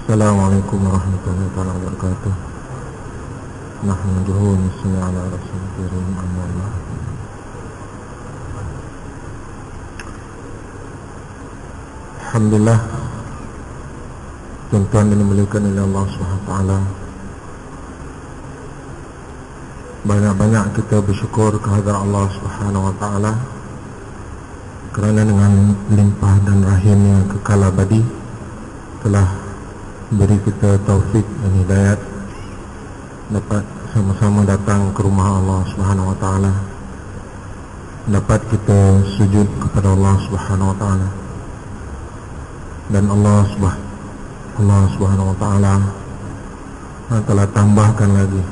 Assalamualaikum warahmatullahi wabarakatuh. Nahmaduhu wa nusalli ala rasulil karim, amma ba'd. Alhamdulillah, tuan-tuan yang dimuliakan oleh Allah Subhanahu wa taala, banyak-banyak kita bersyukur kehadrat Allah Subhanahu wa taala kerana dengan limpah dan rahimnya kekal abadi telah beri kita taufik dan hidayat dapat sama-sama datang ke rumah Allah Subhanahu wa taala, dapat kita sujud kepada Allah Subhanahu wa taala, dan Allah Subhanahu wa taala telah tambahkan lagi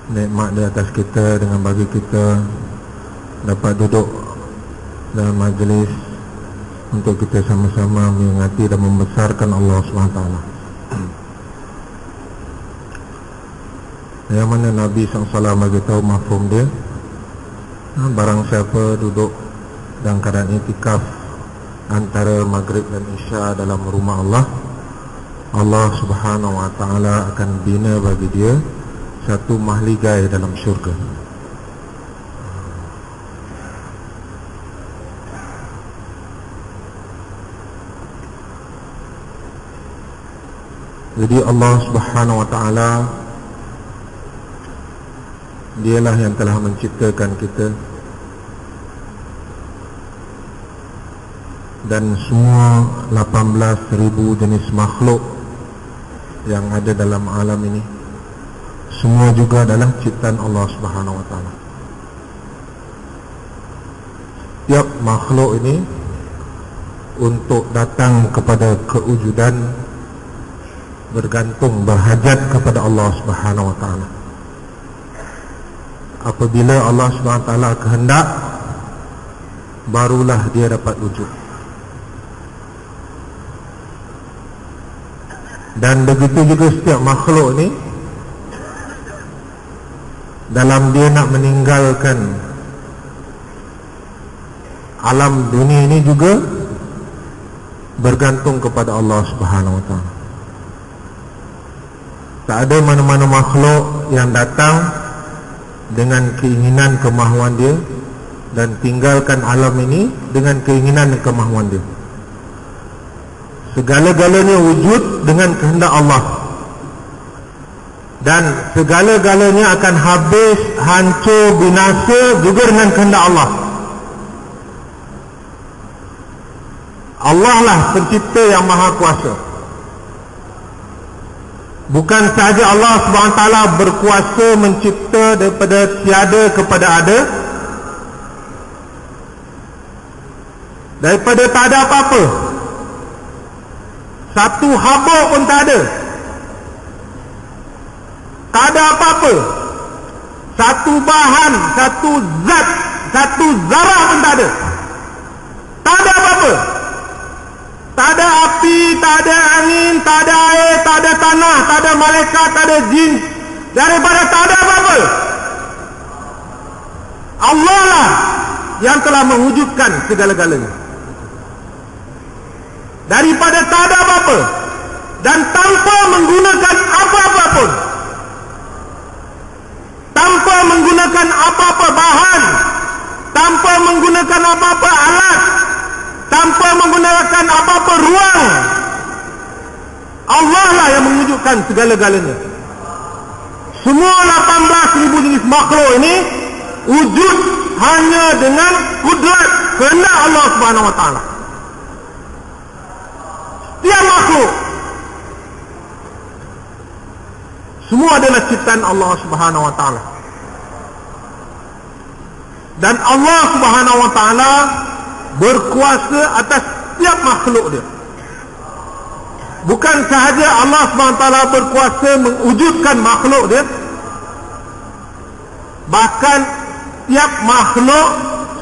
nikmat di atas kita dengan bagi kita dapat duduk dalam majlis untuk kita sama-sama mengingati dan membesarkan Allah SWT. Yang mana Nabi SAW bagi tahu mafhum dia, barang siapa duduk dalam keadaan itikaf antara maghrib dan isya dalam rumah Allah, Allah Subhanahu wa taala akan bina bagi dia satu mahligai dalam syurga. Jadi Allah Subhanahu wa taala dialah yang telah menciptakan kita, dan semua 18,000 jenis makhluk yang ada dalam alam ini semua juga adalah ciptaan Allah Subhanahu wa taala. Setiap makhluk ini untuk datang kepada kewujudan bergantung, berhajat kepada Allah Subhanahu wa taala. Apabila Allah Subhanahu wa taala kehendak, barulah dia dapat wujud. Dan begitu juga setiap makhluk ni, dalam dia nak meninggalkan alam dunia ini juga bergantung kepada Allah Subhanahu wa taala. Tak ada mana-mana makhluk yang datang dengan keinginan kemahuan dia dan tinggalkan alam ini dengan keinginan dan kemahuan dia. Segala-galanya wujud dengan kehendak Allah, dan segala-galanya akan habis, hancur, binasa juga dengan kehendak Allah. Allah lah pencipta yang maha kuasa. Bukan sahaja Allah SWT berkuasa mencipta daripada tiada kepada ada, daripada tak ada apa-apa, satu haba pun tak ada, tak ada apa-apa, satu bahan, satu zat, satu zarah pun tak ada, tak ada apa-apa. Tak ada api, tak ada angin, tak ada air, tak ada tanah, tak ada malaikat, tak ada jin. Daripada tak ada apa-apa, Allah lah yang telah mewujudkan segala-galanya. Daripada tak ada apa-apa dan tanpa menggunakan apa-apa pun, tanpa menggunakan apa-apa bahan, tanpa menggunakan apa-apa alat, tanpa menggunakan apa-apa ruang, Allah lah yang mewujudkan segala-galanya. Semua 18,000 jenis makhluk ini wujud hanya dengan kudrat kehendak Allah Subhanahu wa taala. Setiap makhluk semua adalah ciptaan Allah Subhanahu wa taala. Dan Allah Subhanahu wa taala berkuasa atas setiap makhluk dia. Bukan sahaja Allah SWT berkuasa mewujudkan makhluk dia, bahkan setiap makhluk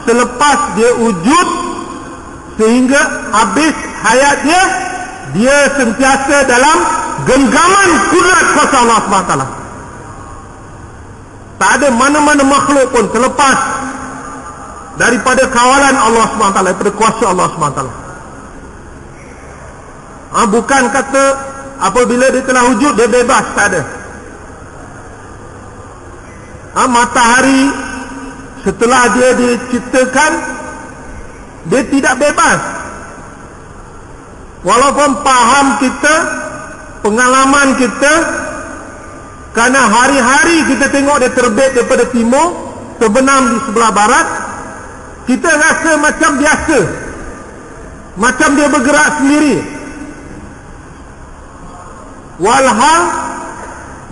selepas dia wujud sehingga habis hayat dia, dia sentiasa dalam genggaman kudrat kuasa Allah SWT. Tak ada mana-mana makhluk pun terlepas daripada kawalan Allah SWT, daripada kuasa Allah SWT. Bukan kata apabila dia telah wujud dia bebas, tak ada. Matahari setelah dia diciptakan, dia tidak bebas. Walaupun faham kita, pengalaman kita, kerana hari-hari kita tengok dia terbit daripada timur, terbenam di sebelah barat, kita rasa macam biasa, macam dia bergerak sendiri. Walhal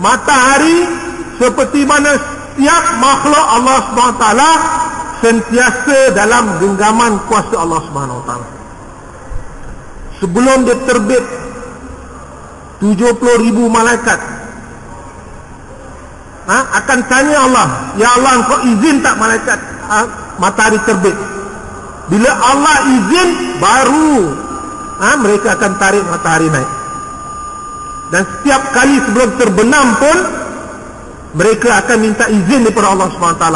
matahari seperti mana setiap makhluk Allah SWT sentiasa dalam genggaman kuasa Allah SWT. Sebelum dia terbit, 70,000 malaikat akan tanya Allah, ya Allah, engkau izin tak malaikat matahari terbit? Bila Allah izin, baru mereka akan tarik matahari naik. Dan setiap kali sebelum terbenam pun mereka akan minta izin daripada Allah SWT,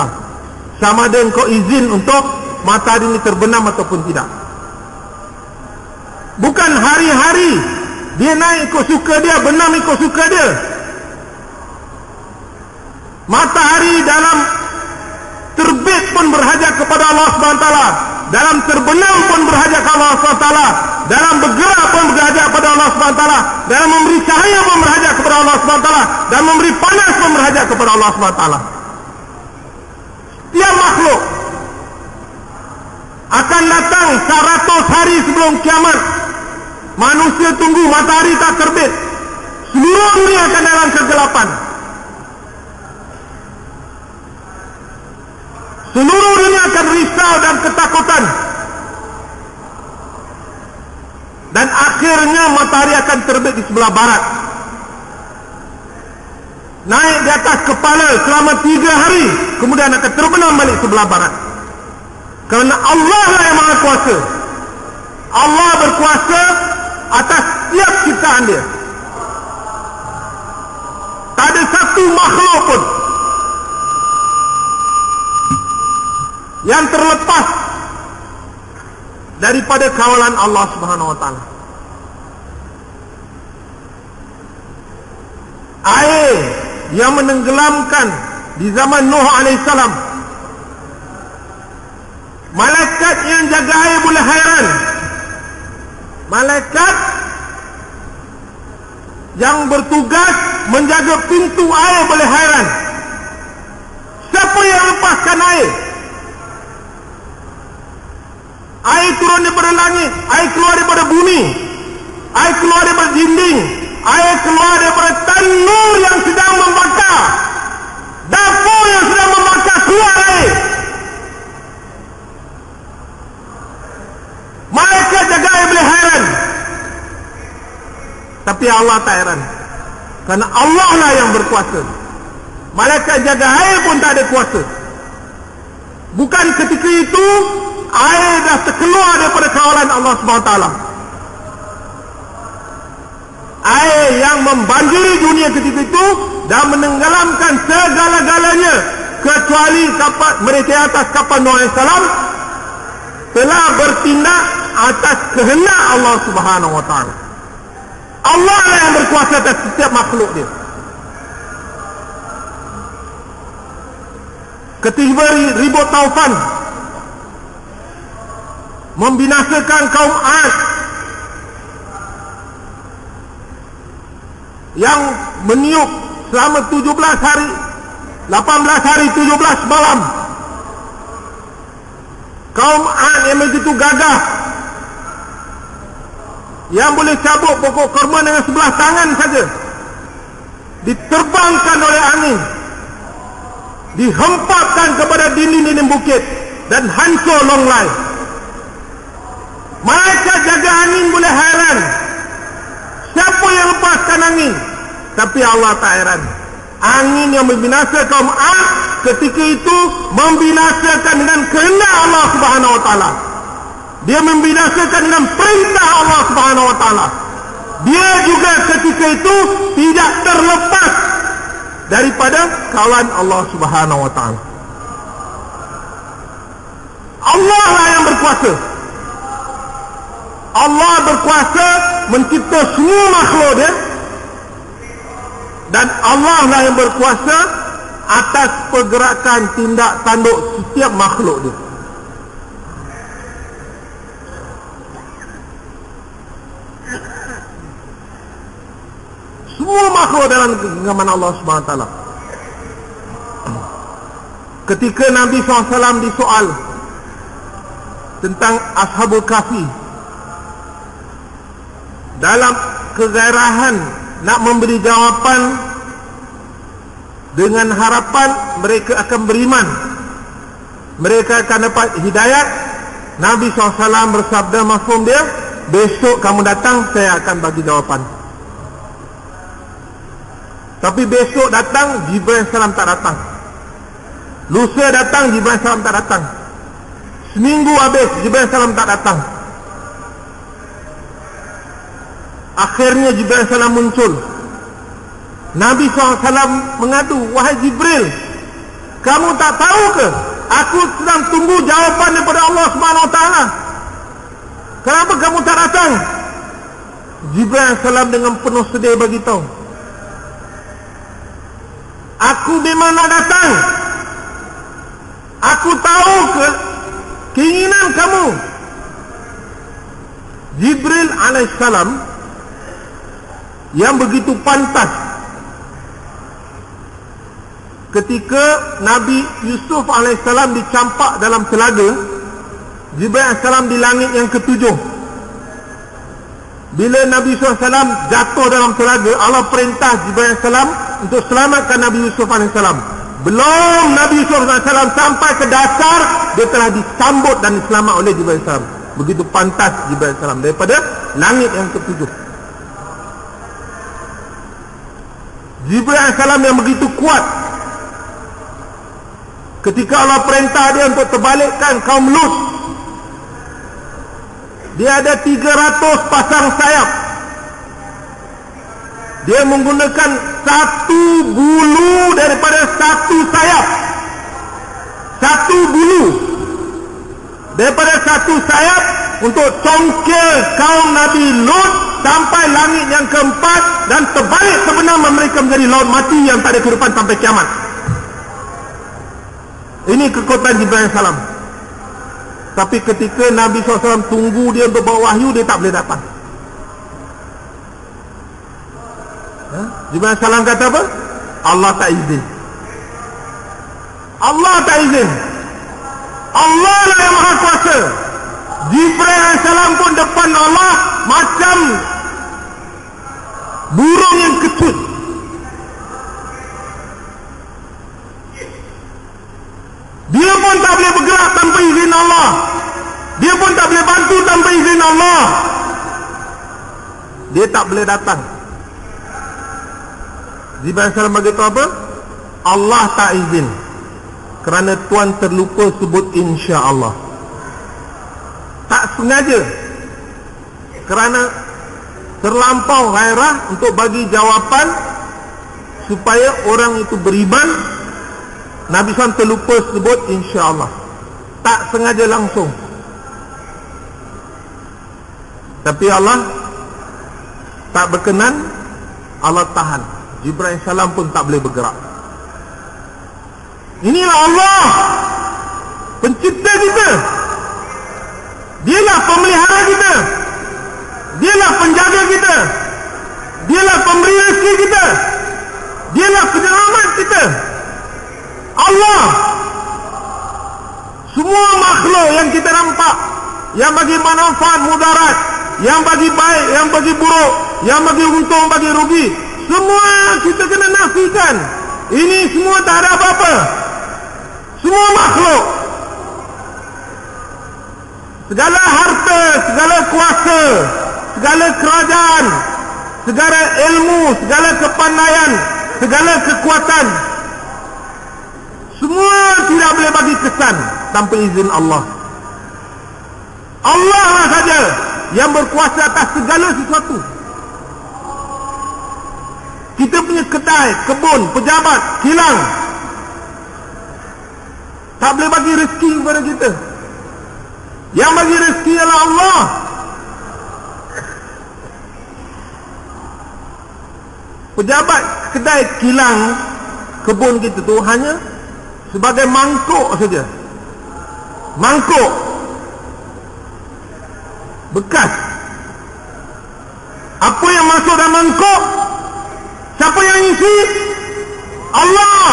sama ada engkau izin untuk matahari ini terbenam ataupun tidak. Bukan hari-hari dia naik ikut suka dia, benam ikut suka dia. Matahari dalam terbit pun berhajat kepada Allah SWT, dalam terbenam pun berhajat kepada Allah SWT, dalam bergerak pun berhajat kepada Allah SWT, dalam memberi cahaya pun berhajat kepada Allah SWT, dan memberi panas pun berhajat kepada Allah SWT. Setiap makhluk akan datang 100 hari sebelum kiamat. Manusia tunggu matahari tak terbit, seluruh dunia akan dalam kegelapan. Seluruh dunia akan risau dan ketakutan. Dan akhirnya matahari akan terbit di sebelah barat, naik di atas kepala selama 3 hari, kemudian akan terbenam balik sebelah barat. Kerana Allah lah yang maha kuasa. Allah berkuasa atas setiap ciptaan dia. Tak ada satu makhluk pun yang terlepas daripada kawalan Allah Subhanahu wa taala. Air yang menenggelamkan di zaman Nuh alaihissalam, malaikat yang jaga air boleh hairan. Malaikat yang bertugas menjaga pintu air boleh hairan. Siapa yang lepaskan air? Air turun daripada langit, air keluar daripada bumi, air keluar daripada dinding, air keluar daripada tanur yang sedang membakar, dapur yang sedang membakar, keluar air. Malaikat jaga air boleh hairan, tapi Allah tak hairan, kerana Allah lah yang berkuasa. Malaikat jaga air pun tak ada kuasa. Bukan ketika itu air dah terkeluar daripada kawalan Allah SWT. Air yang membanjiri dunia ketika itu dan menenggelamkan segala-galanya, kecuali kapal mereka atas kapal Nuh AS telah bertindak atas kehendak Allah Subhanahu wa taala. Allah lah yang berkuasa atas setiap makhluk dia. Ketika ribut taufan membinasakan kaum Ad yang meniup selama 17 hari, 18 hari, 17 malam. Kaum Ad yang begitu gagah, yang boleh cabut pokok kurma dengan sebelah tangan saja, diterbangkan oleh angin, dihempapkan kepada dinding-dinding bukit dan hancur longlai. Malaikat jaga angin boleh hairan. Siapa yang lepaskan angin? Tapi Allah tak hairan. Angin yang membinasakan kaum Ad ketika itu membinasakan dengan kehendak Allah Subhanahu wa taala. Dia membinasakan dengan perintah Allah Subhanahu wa taala. Dia juga ketika itu tidak terlepas daripada kawalan Allah Subhanahu wa taala. Allah lah yang berkuasa. Allah berkuasa mencipta semua makhluk dia, dan Allah lah yang berkuasa atas pergerakan tindak tanduk setiap makhluk dia. Semua makhluk dalam genggaman Allah SWT. Ketika Nabi SAW disoal tentang Ashabul Kahfi, dalam kegairahan nak memberi jawapan dengan harapan mereka akan beriman, mereka akan dapat hidayat, Nabi SAW bersabda mafhum dia, besok kamu datang saya akan bagi jawapan. Tapi besok datang Jibril salam tak datang, lusa datang Jibril salam tak datang, seminggu habis Jibril salam tak datang. Akhirnya Jibril salam muncul. Nabi SAW mengadu, wahai Jibril, kamu tak tahu ke aku sedang tunggu jawapan daripada Allah SWT, kenapa kamu tak datang? Jibril salam dengan penuh sedih bagi tahu, aku memang nak datang, aku tahu ke keinginan kamu. Jibril alaihissalam yang begitu pantas ketika Nabi Yusuf alaihissalam dicampak dalam telaga, Jibril alaihissalam di langit yang ketujuh. Bila Nabi Yusuf alaihissalam jatuh dalam telaga, Allah perintah Jibril alaihissalam untuk selamatkan Nabi Yusuf alaihissalam. Belum Nabi Yusuf alaihissalam sampai ke dasar, dia telah disambut dan diselamat oleh Jibril alaihissalam. Begitu pantas Jibril alaihissalam daripada langit yang ketujuh. Jibril alaihissalam yang begitu kuat, ketika Allah perintah dia untuk terbalikkan kaum Lut, dia ada 300 pasang sayap. Dia menggunakan satu bulu daripada satu sayap, satu bulu daripada satu sayap untuk congkel kaum Nabi Lut sampai langit yang keempat, dan terbalik sebenarnya mereka menjadi laut mati yang tak ada kehidupan sampai kiamat. Ini kekuatan Jibril salam. Tapi ketika Nabi SAW tunggu dia untuk bawa wahyu, dia tak boleh datang. Jibril salam kata apa? Allah tak izin. Allah tak izin. Allah lah yang maha kuasa. Jibril salam pun depan Allah macam burung yang kecut. Dia pun tak boleh bergerak tanpa izin Allah. Dia pun tak boleh bantu tanpa izin Allah. Dia tak boleh datang. Jibril salam beritahu apa? Allah tak izin, kerana Tuan terlupa sebut insya-Allah. Tak sengaja, kerana terlampau gairah untuk bagi jawapan supaya orang itu beriman. Nabi SAW terlupa sebut insya-Allah, tak sengaja langsung. Tapi Allah tak berkenan, Allah tahan. Jibril salam pun tak boleh bergerak. Inilah Allah, pencipta kita. Dialah pemelihara kita, dialah penjaga kita, dialah pemberi rezeki kita, dialah penyelamat kita. Allah. Semua makhluk yang kita nampak, yang bagi manfaat mudarat, yang bagi baik, yang bagi buruk, yang bagi untung, bagi rugi, semua kita kena nafikan. Ini semua tak ada apa-apa. Semua makhluk, segala harta, segala kuasa, segala kerajaan, segala ilmu, segala kepandaian, segala kekuatan, semua tidak boleh bagi kesan tanpa izin Allah. Allah lah saja yang berkuasa atas segala sesuatu. Kita punya kedai, kebun, pejabat, kilang, tak boleh bagi rezeki kepada kita. Yang bagi rezeki adalah Allah. pejabat kedai kilang kebun kita tu hanya sebagai mangkuk saja. Mangkuk bekas. Apa yang masuk dalam mangkuk? Siapa yang isi? Allah.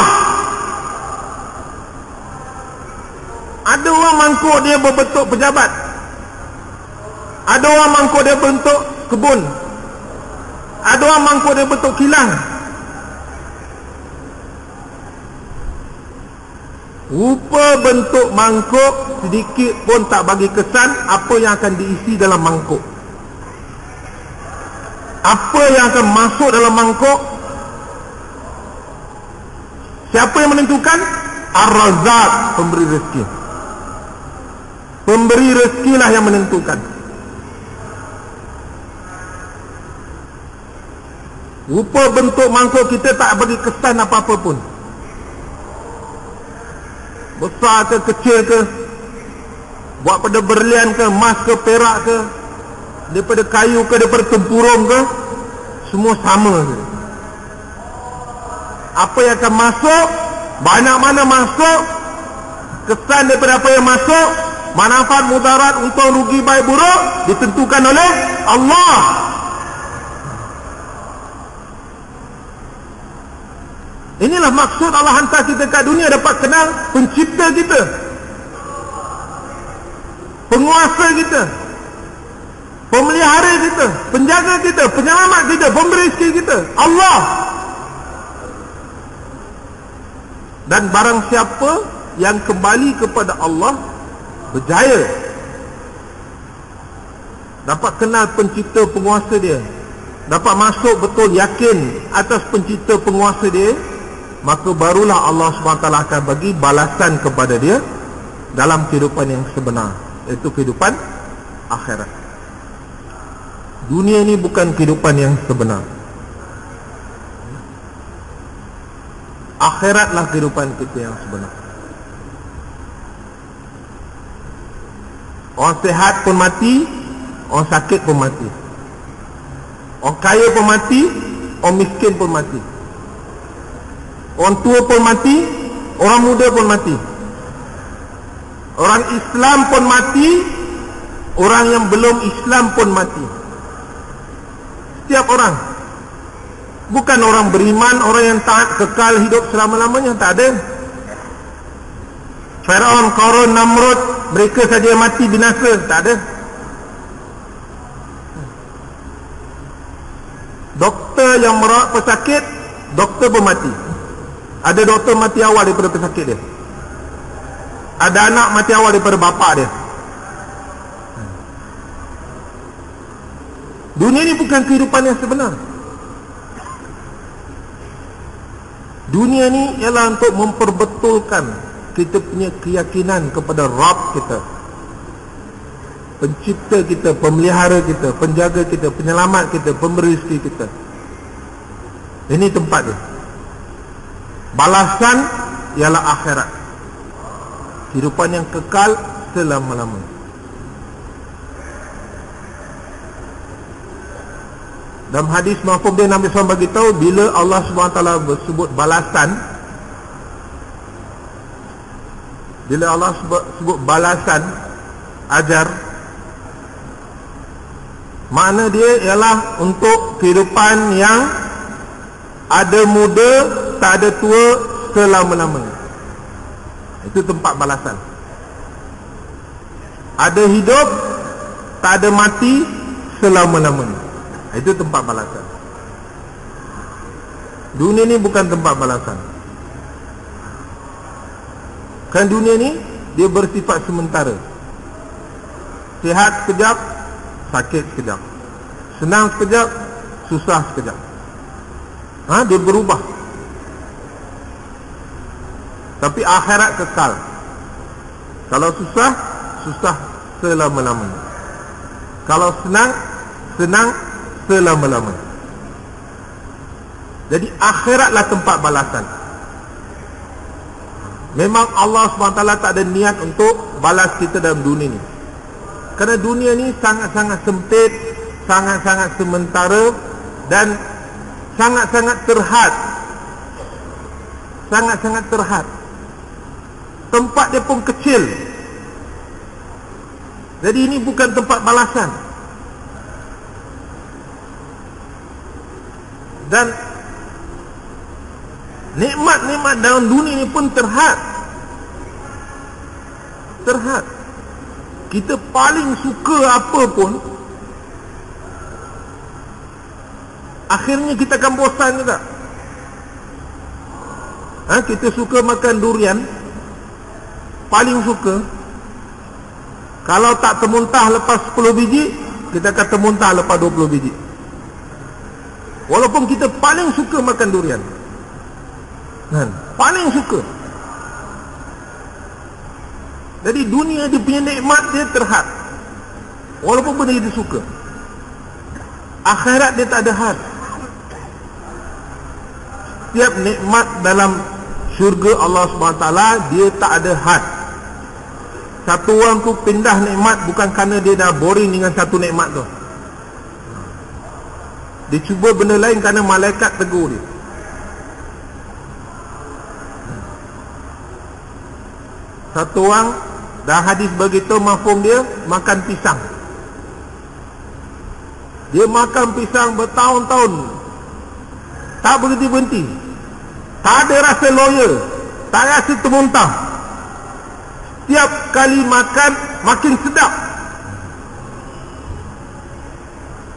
Ada orang mangkuk dia berbentuk pejabat, ada orang mangkuk dia bentuk kebun, ada orang mangkuk dia bentuk kilang. Rupa bentuk mangkuk sedikit pun tak bagi kesan apa yang akan diisi dalam mangkuk. Apa yang akan masuk dalam mangkuk, siapa yang menentukan? Ar-Razzaq, pemberi rezeki. Pemberi rezekilah yang menentukan. Rupa bentuk mangkuk kita tak bagi kesan apa-apa pun. Besar ke kecil ke, buat pada berlian ke, emas ke, perak ke, daripada kayu ke, daripada tempurung ke, semua sama ke. Apa yang akan masuk, banyak mana masuk, kesan daripada apa yang masuk, manfaat mudarat, untung rugi baik buruk ditentukan oleh Allah. Inilah maksud Allah hantar kita kat dunia, dapat kenal pencipta kita, penguasa kita, pemelihara kita, penjaga kita, penyelamat kita, pemberi rezeki kita, Allah. Dan barang siapa yang kembali kepada Allah berjaya, dapat kenal pencipta penguasa dia, dapat masuk betul yakin atas pencipta penguasa dia, maka barulah Allah SWT akan bagi balasan kepada dia dalam kehidupan yang sebenar, iaitu kehidupan akhirat. Dunia ini bukan kehidupan yang sebenar. Akhiratlah kehidupan kita yang sebenar. Orang sehat pun mati, orang sakit pun mati, orang kaya pun mati, orang miskin pun mati, orang tua pun mati, orang muda pun mati, orang Islam pun mati, orang yang belum Islam pun mati. Setiap orang. Bukan orang beriman, orang yang taat kekal hidup selama-lamanya, tak ada. Firaun, Qarun, Namrud, mereka saja mati binasa, tak ada. Doktor yang merawat pesakit, doktor pun mati. Ada doktor mati awal daripada pesakit dia, ada anak mati awal daripada bapa dia. Dunia ni bukan kehidupan yang sebenar. Dunia ni ialah untuk memperbetulkan kita punya keyakinan kepada Rabb kita, pencipta kita, pemelihara kita, penjaga kita, penyelamat kita, pemberi rezeki kita. Ini tempat dia. Balasan ialah akhirat, kehidupan yang kekal selama-lamanya. Dalam hadis mafhum dia, Nabi SAW bagi tahu, bila Allah SWT bersebut balasan, bila Allah sebut balasan ajar, makna dia ialah untuk kehidupan yang ada muda, tak ada tua, selama-lamanya. Itu tempat balasan. Ada hidup, tak ada mati, selama-lamanya. Itu tempat balasan. Dunia ni bukan tempat balasan. Kan dunia ni dia bersifat sementara. Sihat sekejap, sakit sekejap, senang sekejap, susah sekejap. Dia berubah. Tapi akhirat kekal. Kalau susah, susah selama-lamanya. Kalau senang, senang selama-lamanya. Jadi akhiratlah tempat balasan. Memang Allah SWT tak ada niat untuk balas kita dalam dunia ni, kerana dunia ni sangat-sangat sempit, sangat-sangat sementara, dan sangat-sangat terhad. Sangat-sangat terhad. Tempat dia pun kecil. Jadi ini bukan tempat balasan. Dan nikmat-nikmat dalam dunia ini pun terhad. Terhad. Kita paling suka apa pun, akhirnya kita akan bosan juga. Kita suka makan durian, paling suka. Kalau tak termuntah lepas 10 biji, kita akan termuntah lepas 20 biji. Walaupun kita paling suka makan durian, paling suka. Jadi dunia dia punya nikmat dia terhad, walaupun benda itu suka. Akhirat dia tak ada had. Setiap nikmat dalam syurga Allah SWT dia tak ada had. Satu orang tu pindah nikmat bukan kerana dia dah boring dengan satu nikmat tu. Dia cuba benda lain kerana malaikat tegur dia. Satu orang, dah hadis begitu mafhum dia, makan pisang. Dia makan pisang bertahun-tahun, tak berhenti-berhenti. Tak ada rasa loya, tak rasa termuntah. Setiap kali makan, makin sedap.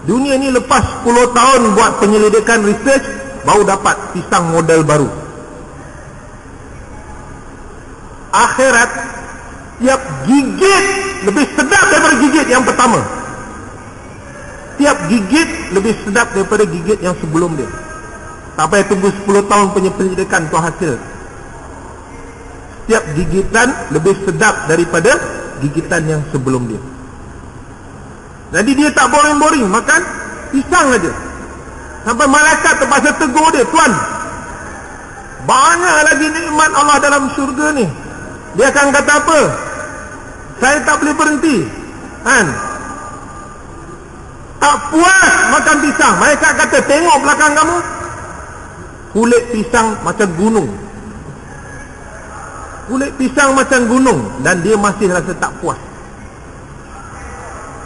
Dunia ni lepas 10 tahun buat penyelidikan research, baru dapat pisang model baru. Akhirat, tiap gigit lebih sedap daripada gigit yang pertama. Tiap gigit lebih sedap daripada gigit yang sebelum dia. Tak payah tunggu 10 tahun punya penyelidikan tu hasil. Setiap gigitan lebih sedap daripada gigitan yang sebelum dia. Jadi dia tak boring-boring makan pisang aja. Sampai malaikat terpaksa tegur dia, "Tuan, banyak lagi nikmat Allah dalam syurga ni." Dia akan kata apa? "Saya tak boleh berhenti." Tak puas makan pisang. Malaikat kata, "Tengok belakang kamu. Kulit pisang macam gunung. Kulit pisang macam gunung." Dan dia masih rasa tak puas.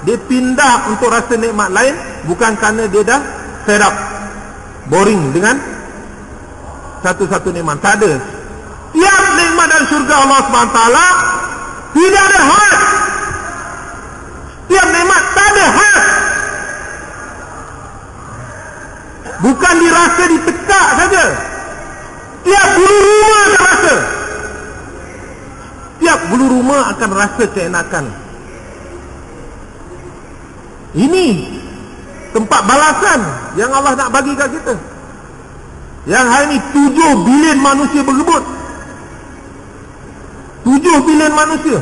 Dia pindah untuk rasa nikmat lain, bukan kerana dia dah fed up, boring dengan satu-satu nikmat. Tak ada. Tiap nikmat dari syurga Allah SWT tidak ada had. Tiap nikmat tak ada had. Bukan dirasa ditekak saja. Tiap bulu rumah akan rasa. Tiap bulu rumah akan rasa keenakan. Ini tempat balasan yang Allah nak bagi kat kita. Yang hari ini 7 bilion manusia berebut. 7 bilion manusia.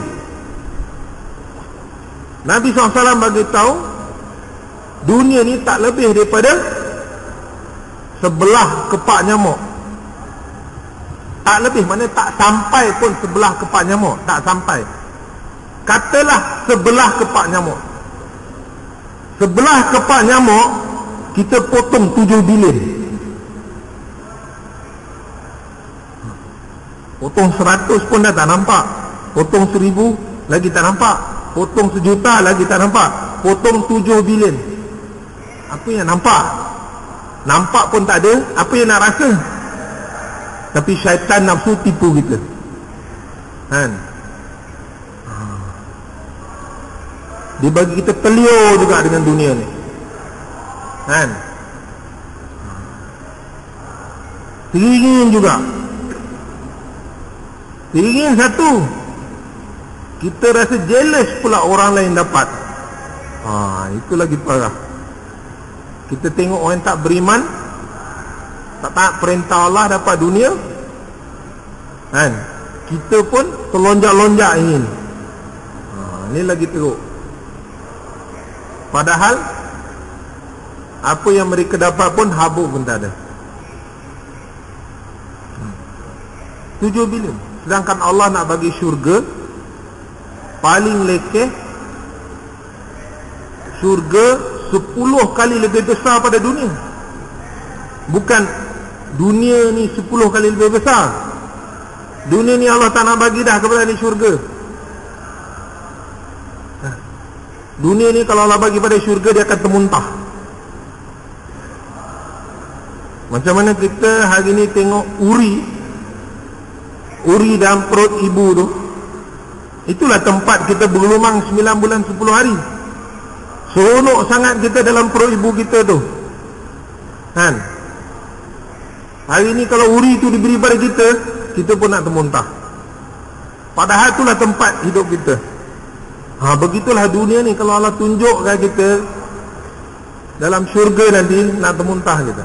Nabi SAW bagi tahu, dunia ni tak lebih daripada sebelah kepak nyamuk. Tak lebih, mana tak sampai pun sebelah kepak nyamuk. Tak sampai. Katalah sebelah kepak nyamuk. Sebelah kepak nyamuk, kita potong 7 bilion. Potong 100 pun dah tak nampak. Potong 1000 lagi tak nampak. Potong 1,000,000 lagi tak nampak. Potong 7 bilion. Apa yang nampak? Nampak pun tak ada. Apa yang nak rasa? Tapi syaitan nafsu tipu kita. Dia bagi kita terliur juga dengan dunia ni. Teringin juga. Teringin satu. Kita rasa jealous pula orang lain dapat. Itu lagi parah. Kita tengok orang tak beriman, tak taat perintah Allah dapat dunia. Kita pun terlonjak-lonjak ingin. Ini lagi teruk. Padahal apa yang mereka dapat pun habuk pun tak ada. 7 bilion. Sedangkan Allah nak bagi syurga paling lekeh. Syurga 10 kali lebih besar pada dunia. Bukan dunia ni 10 kali lebih besar. Dunia ni Allah tak nak bagi dah kepada ahli syurga. Dunia ni kalau Allah bagi pada syurga, dia akan termuntah. Macam mana kita hari ni tengok Uri dalam perut ibu tu. Itulah tempat kita bergelumang 9 bulan 10 hari. Seronok sangat kita dalam perut ibu kita tu, kan? Hari ni kalau Uri tu diberi pada kita, kita pun nak termuntah. Padahal itulah tempat hidup kita. Begitulah dunia ni. Kalau Allah tunjukkan kita dalam syurga nanti, nak termuntah kita.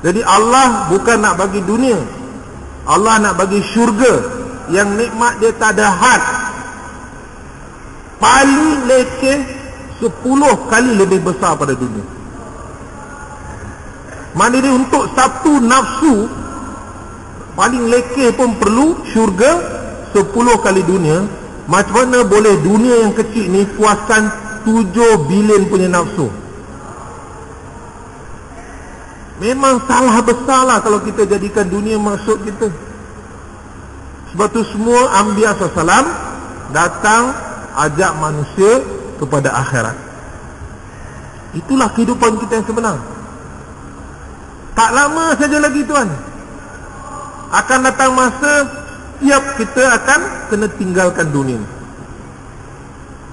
Jadi Allah bukan nak bagi dunia, Allah nak bagi syurga yang nikmat dia tak ada had. Paling lekeh 10 kali lebih besar pada dunia. Maknanya untuk satu nafsu paling lekeh pun perlu syurga 10 kali dunia. Macam mana boleh dunia yang kecil ni puaskan 7 bilion punya nafsu? Memang salah besar lah kalau kita jadikan dunia maksud kita. Sebab tu semua Anbiya SAW datang ajak manusia kepada akhirat. Itulah kehidupan kita yang sebenar. Tak lama saja lagi tuan, akan datang masa setiap kita akan kena tinggalkan dunia.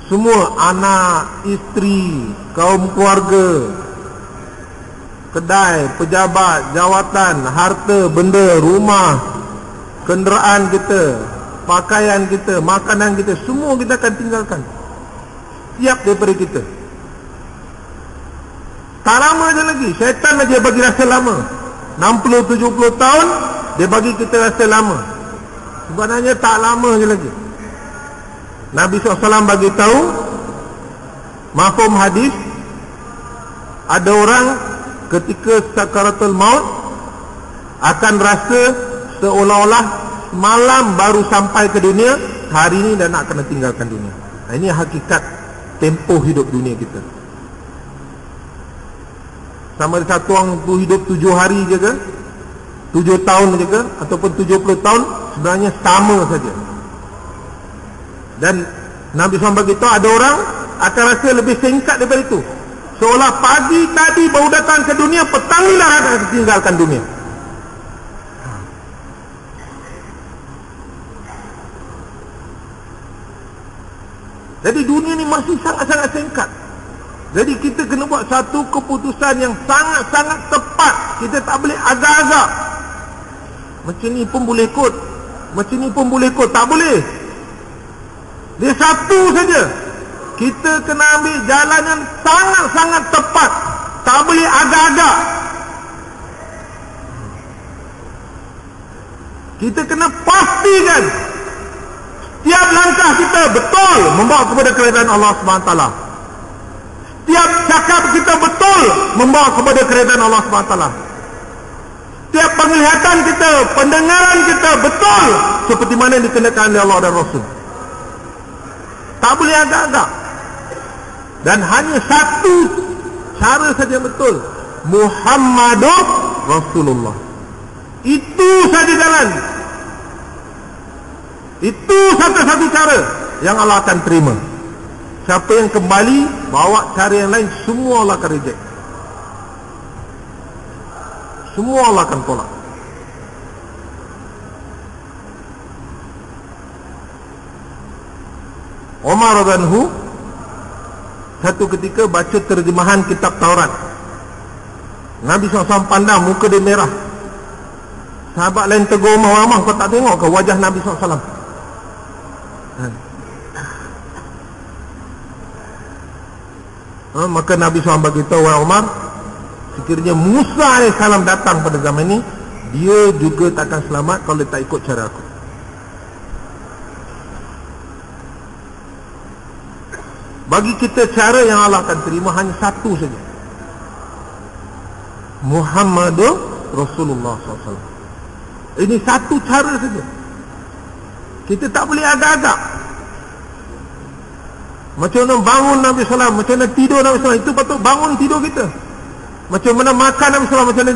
Semua anak, isteri, kaum keluarga, kedai, pejabat, jawatan, harta, benda, rumah, kenderaan kita, pakaian kita, makanan kita, semua kita akan tinggalkan. Siap daripada kita. Tak lama je lagi. Syaitan dia bagi rasa lama. 60-70 tahun dia bagi kita rasa lama. Sebenarnya tak lama je lagi. Nabi SAW bagi tahu, mafhum hadis, ada orang ketika sakaratul maut akan rasa seolah-olah malam baru sampai ke dunia, hari ini dah nak kena tinggalkan dunia. Ini hakikat tempoh hidup dunia kita. Sama ada satu orang tu hidup 7 hari je ke, 7 tahun je ke, ataupun 70 tahun, sebenarnya sama saja. Dan Nabi SAW beritahu ada orang akan rasa lebih singkat daripada itu. Seolah pagi tadi baru datang ke dunia, petang ni dah akan tinggalkan dunia. Jadi dunia ni masih sangat-sangat singkat. Jadi kita kena buat satu keputusan yang sangat-sangat tepat. Kita tak boleh agak-agak. Macam ni pun boleh ikut, macam ni pun boleh ikut. Tak boleh. Dia satu saja. Kita kena ambil jalan yang sangat-sangat tepat. Tak boleh agak-agak. Kita kena pastikan setiap langkah kita betul membawa kepada keredaan Allah SWT. Setiap cakap kita betul membawa kepada keredaan Allah SWT. Setiap penglihatan kita, pendengaran kita betul seperti mana yang dikenakan oleh Allah dan Rasul. Tak boleh agak-agak. Dan hanya satu cara saja yang betul, Muhammadur Rasulullah. Itu saja jalan. Itu satu-satu cara yang Allah akan terima. Siapa yang kembali bawa cara yang lain, semua Allah akan reject. Semua Allah akan tolak. Umar radhiyallahu anhu satu ketika baca terjemahan kitab Taurat. Nabi SAW pandang muka dia merah. Sahabat lain tegur Umar, kau tak tengok ke wajah Nabi SAW? Maka Nabi SAW beritahu, wahai Umar, sekiranya Musa AS datang pada zaman ini, dia juga takkan selamat kalau dia tak ikut cara aku. Bagi kita cara yang Allah akan terima hanya satu saja, Muhammadur Rasulullah SAW. Ini satu cara saja. Kita tak boleh agak-agak. Macam mana bangun Nabi SAW, macam mana tidur Nabi SAW, itu patut bangun tidur kita. Macam mana makan Nabi SAW, macam mana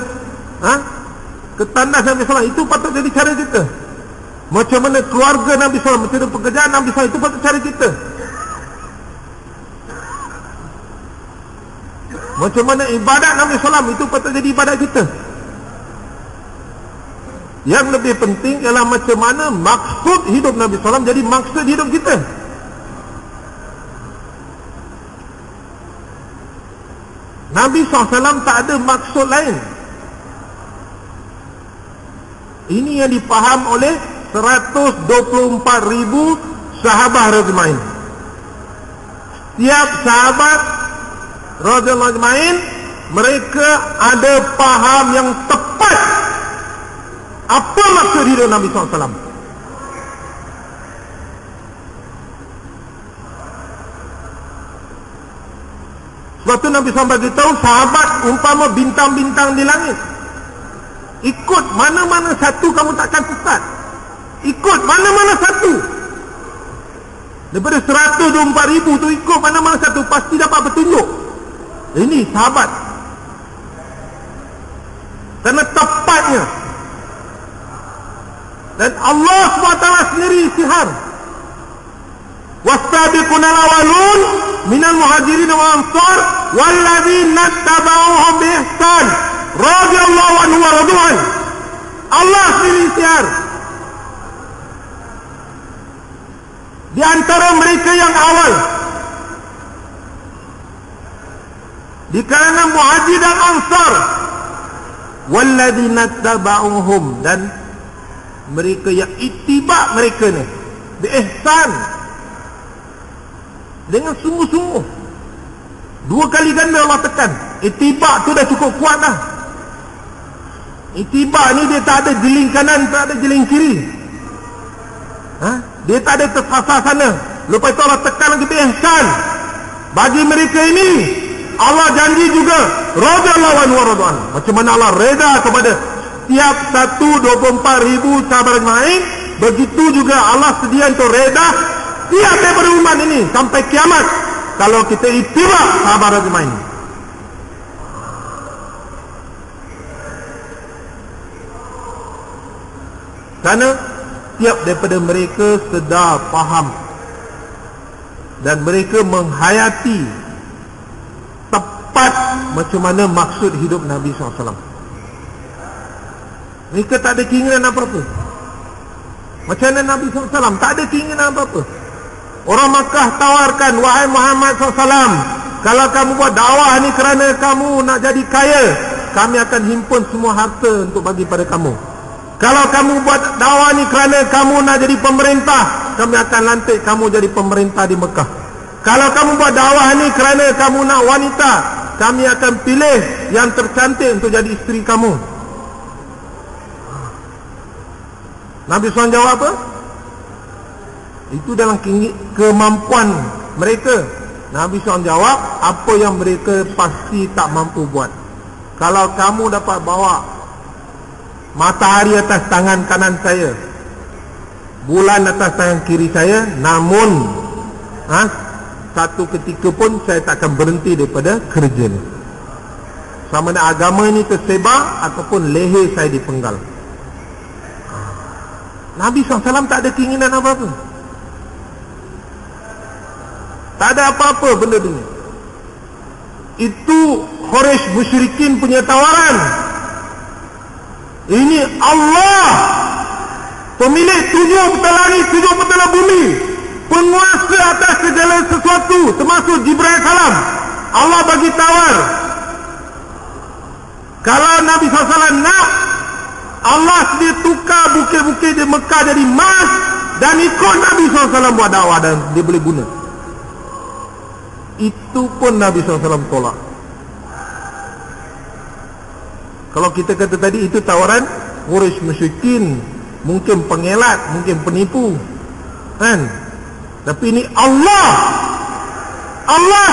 ketandas Nabi SAW, itu patut jadi cara kita. Macam mana keluarga Nabi SAW, macam mana pekerjaan Nabi SAW, itu patut cara kita. Macam mana ibadat Nabi SAW, itu patut jadi ibadat kita. Yang lebih penting ialah macam mana maksud hidup Nabi SAW jadi maksud hidup kita. Nabi SAW tak ada maksud lain. Ini yang dipaham oleh 124,000 sahabat radhiyallahu. Setiap sahabat radhiyallahu mereka ada paham yang tepat apa maksud hidup Nabi SAW. Sebab tu Nabi SAW beritahu sahabat umpama bintang-bintang di langit. Ikut mana-mana satu kamu takkan sesat. Ikut mana-mana satu. Daripada 124,000 tu ikut mana-mana satu, pasti dapat petunjuk. Ini sahabat. Kerana tepatnya. Dan Allah SWT sendiri istihar. Wasabiquna al-awwalun minal muhajirin wal ansar walladzina tabauhum bi ihsan radhiyallahu anhu wa radwan. Allah sendiri istihar. Di antara mereka yang awal, di kalangan muhajir dan ansar, walladzina tabauhum, dan mereka yang ittiba mereka ni bi ihsan, dengan sungguh-sungguh. 2 kali ganda Allah tekan. Ittiba tu dah cukup kuat dah. Ittiba ni dia tak ada jeling kanan, tak ada jeling kiri. Dia tak ada tersasar sana. Lepas itu Allah tekan lagi bi ihsan. Bagi mereka ini Allah janji juga radhiyallahu anhu wa radwan. Macam mana Allah reda kepada setiap 124,000 sahabat lain, begitu juga Allah sedia untuk reda setiap daripada umat ini sampai kiamat kalau kita ittiba sahabat lain. Kerana setiap daripada mereka sedar, faham, dan mereka menghayati tepat macam mana maksud hidup Nabi SAW. Mereka tak ada keinginan apa-apa. Macam mana Nabi SAW tak ada keinginan apa-apa. Orang Makkah tawarkan, wahai Muhammad SAW, kalau kamu buat dakwah ni kerana kamu nak jadi kaya, kami akan himpun semua harta untuk bagi pada kamu. Kalau kamu buat dakwah ni kerana kamu nak jadi pemerintah, kami akan lantik kamu jadi pemerintah di Mekah. Kalau kamu buat dakwah ni kerana kamu nak wanita, kami akan pilih yang tercantik untuk jadi isteri kamu. Nabi SAW jawab apa? Itu dalam kemampuan mereka. Nabi SAW jawab, apa yang mereka pasti tak mampu buat. Kalau kamu dapat bawa matahari atas tangan kanan saya, bulan atas tangan kiri saya, namun satu ketika pun saya tak akan berhenti daripada kerja ni. Sama ada agama ini tersebar ataupun leher saya dipenggal. Nabi SAW tak ada keinginan apa-apa. Tak ada apa-apa benda dunia. Itu Quraisy musyrikin punya tawaran. Ini Allah, pemilik 7 petal langit, 7 petal bumi, penguasa atas segala sesuatu, termasuk Jibril salam. Allah bagi tawar, kalau Nabi SAW nak, Allah sendiri tukar bukit-bukit di Mekah jadi emas, dan ikut Nabi SAW buat dakwah, dan dia boleh guna. Itu pun Nabi SAW tolak. Kalau kita kata tadi itu tawaran Quraisy musyrikin, mungkin pengelat, mungkin penipu, kan? Tapi ini Allah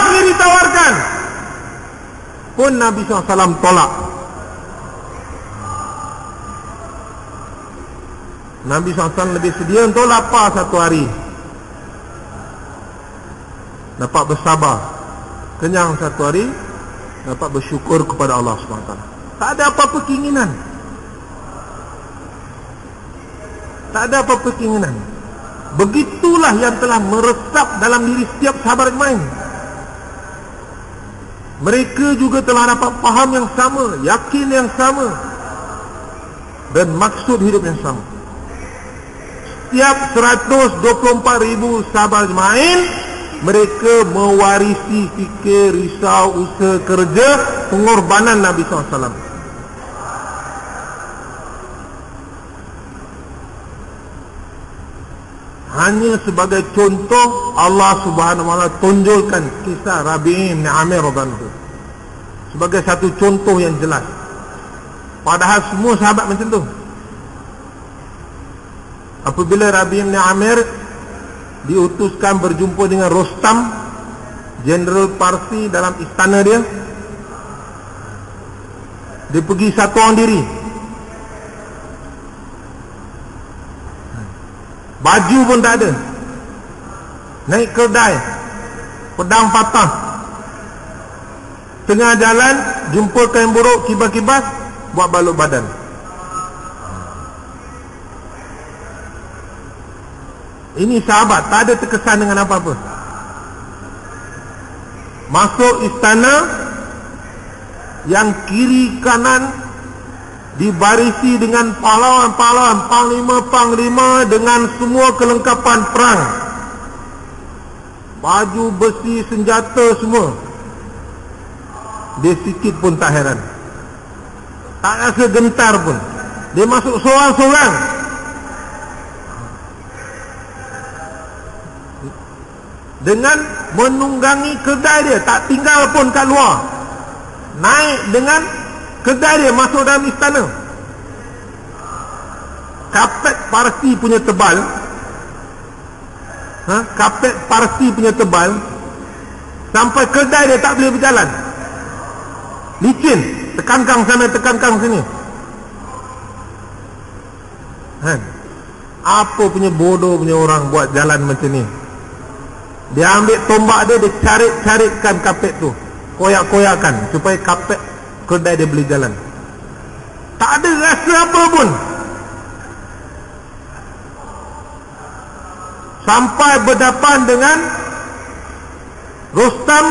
sendiri tawarkan, pun Nabi SAW tolak. Nabi SAW lebih sedia untuk lapar satu hari, dapat bersabar, kenyang satu hari, dapat bersyukur kepada Allah SWT. Tak ada apa-apa keinginan. Tak ada apa-apa keinginan. Begitulah yang telah meresap dalam diri setiap sahabat main. Mereka juga telah dapat faham yang sama, yakin yang sama, dan maksud hidup yang sama. Setiap 124,000 sahabat main, mereka mewarisi fikir, risau, usaha, kerja, pengorbanan Nabi SAW. Hanya sebagai contoh, Allah Subhanahu wa taala tunjukkan kisah Rabi' bin Amir radhiyallahu anhu sebagai satu contoh yang jelas. Padahal semua sahabat macam tu. Apabila Rabi' bin Amir diutuskan berjumpa dengan Rostam, Jenderal Parsi dalam istana dia, dia pergi satu orang diri. Baju pun tak ada. Naik kedai, pedang patah. Tengah jalan, jumpa kain buruk kibas-kibas, buat balut badan. Ini sahabat, tak ada terkesan dengan apa-apa. Masuk istana, yang kiri kanan dibarisi dengan pahlawan-pahlawan, panglima-panglima dengan semua kelengkapan perang, baju besi, senjata semua. Dia sikit pun tak heran, tak rasa gentar pun. Dia masuk seorang-seorang. Dengan menunggangi kedai dia, tak tinggal pun kat luar. Naik dengan kedai dia masuk dalam istana. Kapet Parsi punya tebal, kapet Parsi punya tebal, sampai kedai dia tak boleh berjalan. Licin, tekan-kang sana, tekan-kang sini. Apa punya bodoh punya orang buat jalan macam ni. Dia ambil tombak dia, dia carit-caritkan kapet tu, koyak-koyakan supaya kapet kedai dia boleh jalan. Tak ada rasa apa pun. Sampai berdepan dengan Rostam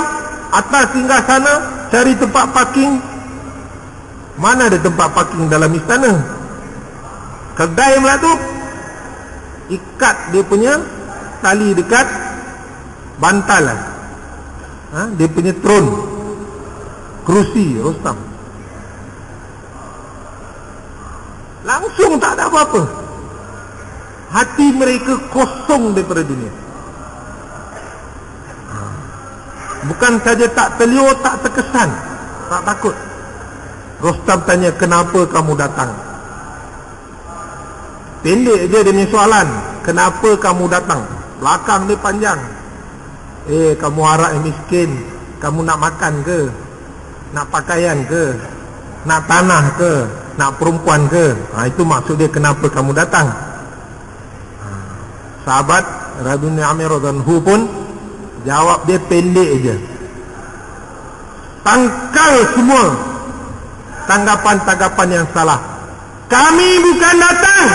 atas singgah sana, cari tempat parking. Mana ada tempat parking dalam istana? Kedai pula tu ikat dia punya tali dekat bantal lah. Dia punya tron, kerusi Rostam. Langsung tak ada apa-apa. Hati mereka kosong daripada dunia. Bukan saja tak terliur, tak terkesan, tak takut. Rostam tanya, kenapa kamu datang? Pendek je dia punya soalan, kenapa kamu datang? Belakang dia panjang. Kamu harap yang miskin, kamu nak makan ke? Nak pakaian ke? Nak tanah ke? Nak perempuan ke? Itu maksud dia kenapa kamu datang. Sahabat Rabi' bin Amir radhiyallahu anhu pun jawab dia pendek je. Tangkal semua tanggapan-tanggapan yang salah. Kami bukan datang.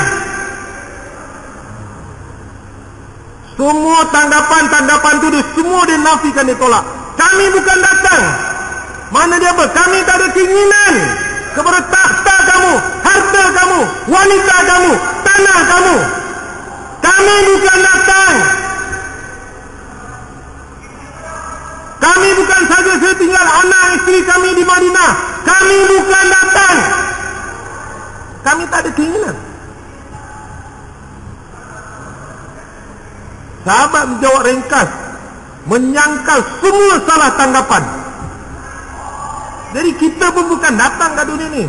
Semua tanggapan-tanggapan itu semua dia nafikan, dia tolak. Kami bukan datang. Mana dia apa? Kami tak ada keinginan kepada takhta kamu, harta kamu, wanita kamu, tanah kamu. Kami bukan datang. Kami bukan saja setinggal anak isteri kami di Madinah. Kami bukan datang. Kami tak ada keinginan. Sahabat menjawab ringkas, menyangkal semua salah tanggapan. Jadi kita pun bukan datang ke dunia ini.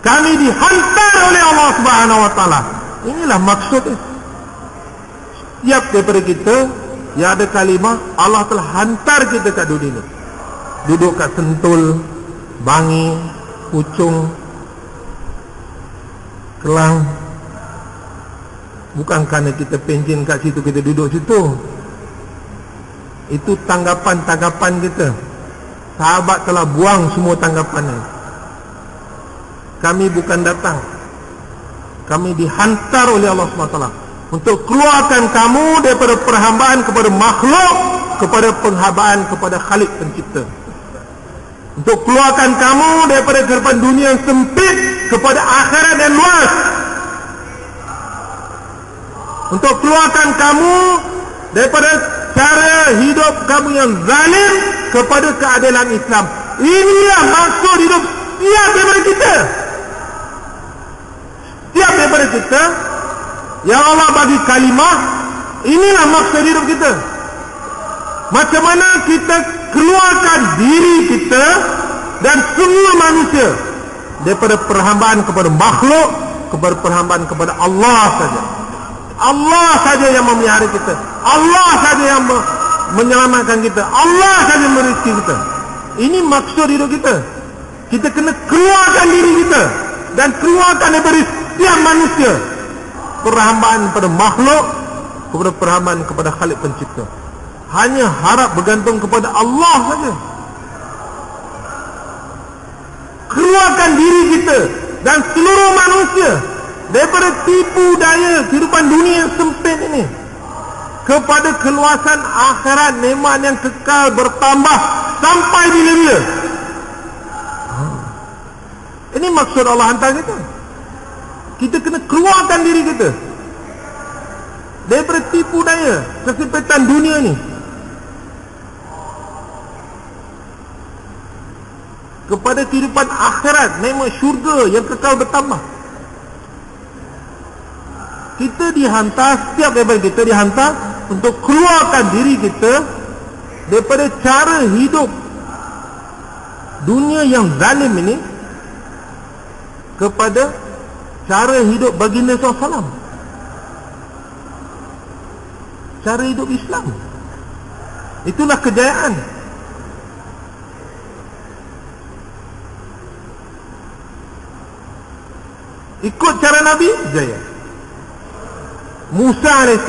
Kami dihantar oleh Allah Subhanahu wa taala. Inilah maksudnya. Setiap daripada kita yang ada kalimah, Allah telah hantar kita ke dunia ini. Duduk kat Sentul, Bangi, Puchong, Kelang. Bukan kerana kita penjen kat situ, kita duduk situ. Itu tanggapan-tanggapan kita. Sahabat telah buang semua tanggapannya. Kami bukan datang, kami dihantar oleh Allah SWT untuk keluarkan kamu daripada perhambaan kepada makhluk, kepada penghambaan kepada Khalik pencipta. Untuk keluarkan kamu daripada kehidupan dunia yang sempit kepada akhirat yang luas. Untuk keluarkan kamu daripada cara hidup kamu yang zalim kepada keadilan Islam. Inilah maksud hidup setiap daripada kita. Setiap daripada kita yang Allah bagi kalimah, inilah maksud hidup kita. Macam mana kita keluarkan diri kita dan semua manusia daripada perhambaan kepada makhluk, kepada perhambaan kepada Allah saja. Allah saja yang memelihara kita, Allah saja yang menyelamatkan kita, Allah saja merezeki kita. Ini maksud hidup kita. Kita kena keluarkan diri kita dan keluarkan daripada setiap manusia perhambaan kepada makhluk, kepada perhambaan kepada Khalik pencipta. Hanya harap bergantung kepada Allah saja. Keluarkan diri kita dan seluruh manusia daripada tipu daya kehidupan dunia yang sempit ini kepada keluasan akhirat, nikmat yang kekal bertambah sampai bila-bila. Ini maksud Allah hantar kita. Kita kena keluarkan diri kita daripada tipu daya kesempitan dunia ni kepada kehidupan akhirat, nikmat syurga yang kekal bertambah. Kita dihantar, setiap daripada kita dihantar untuk keluarkan diri kita daripada cara hidup dunia yang zalim ini kepada cara hidup baginda SAW, cara hidup Islam. Itulah kejayaan. Ikut cara Nabi, jaya. Musa AS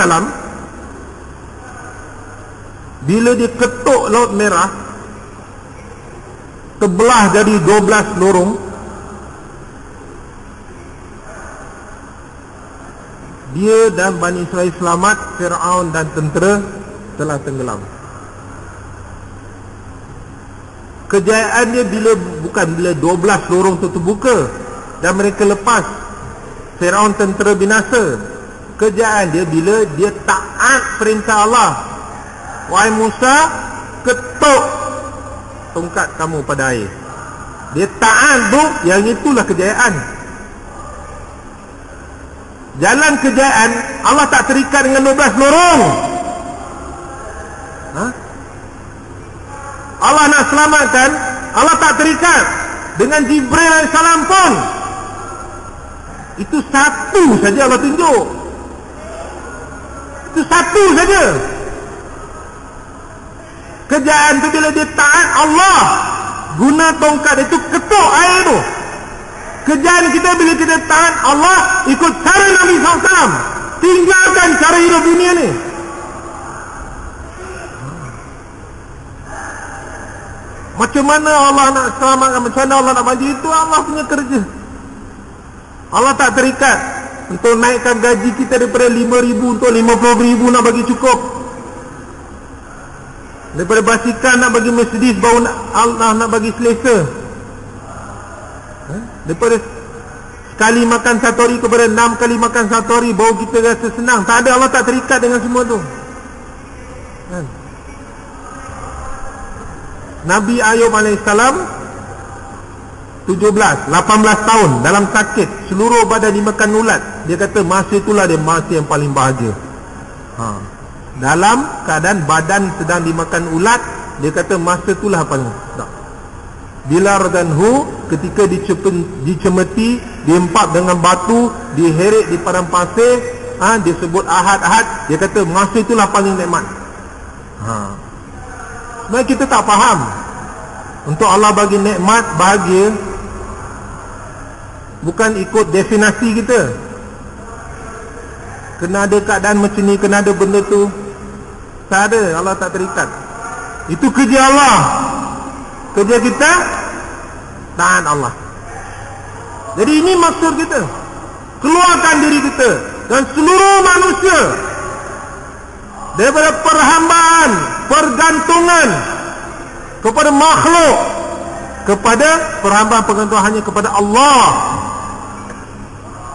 bila dia ketuk Laut Merah, terbelah jadi 12 lorong. Dia dan Bani Israel selamat, Fir'aun dan tentera telah tenggelam. Kejayaan dia bukan bila 12 lorong itu terbuka dan mereka lepas, Fir'aun tentera binasa. Kejayaan dia bila dia taat perintah Allah. Wahai Musa, ketuk tongkat kamu pada air. Dia taat tu, yang itulah kejayaan. Jalan kejayaan Allah tak terikat dengan 12 lorong. Allah nak selamatkan, Allah tak terikat dengan Jibril AS pun. Itu satu saja Allah tunjuk. Itu satu saja. Kejayaan tu bila dia taat Allah, guna tongkat itu ketuk air tu. Kejayaan kita bila kita taat Allah, ikut cara Nabi SAW, tinggalkan cara hidup dunia ni. Macam mana Allah nak selamatkan, macam mana Allah nak maju, itu Allah punya kerja. Allah tak terikat untuk naikkan gaji kita daripada 5,000 untuk 50,000 nak bagi cukup. Daripada basikal nak bagi Mercedes, baru Allah nak bagi selesa. Daripada sekali makan satu hari kepada 6 kali makan satu hari, baru kita rasa senang. Tak ada, Allah tak terikat dengan semua tu. Nabi Ayub AS 18 tahun dalam sakit, seluruh badan dimakan ulat. Dia kata masa itulah dia masa yang paling bahagia. Dalam keadaan badan sedang dimakan ulat, dia kata masa itulah paling tak. Bilar dan Hu ketika dicemeti, diempap dengan batu, diheret di padang pasir, dia sebut ahad-ahad, dia kata masa itulah paling nikmat. Sebenarnya kita tak faham. Untuk Allah bagi nikmat, bahagia, bukan ikut definasi kita. Kena ada keadaan macam ni, kena ada benda tu. Tak ada, Allah tak terikat. Itu kerja Allah. Kerja kita taat Allah. Jadi ini maksud kita. Keluarkan diri kita dan seluruh manusia daripada perhambaan, pergantungan kepada makhluk, kepada perhambaan pergantungan hanya kepada Allah.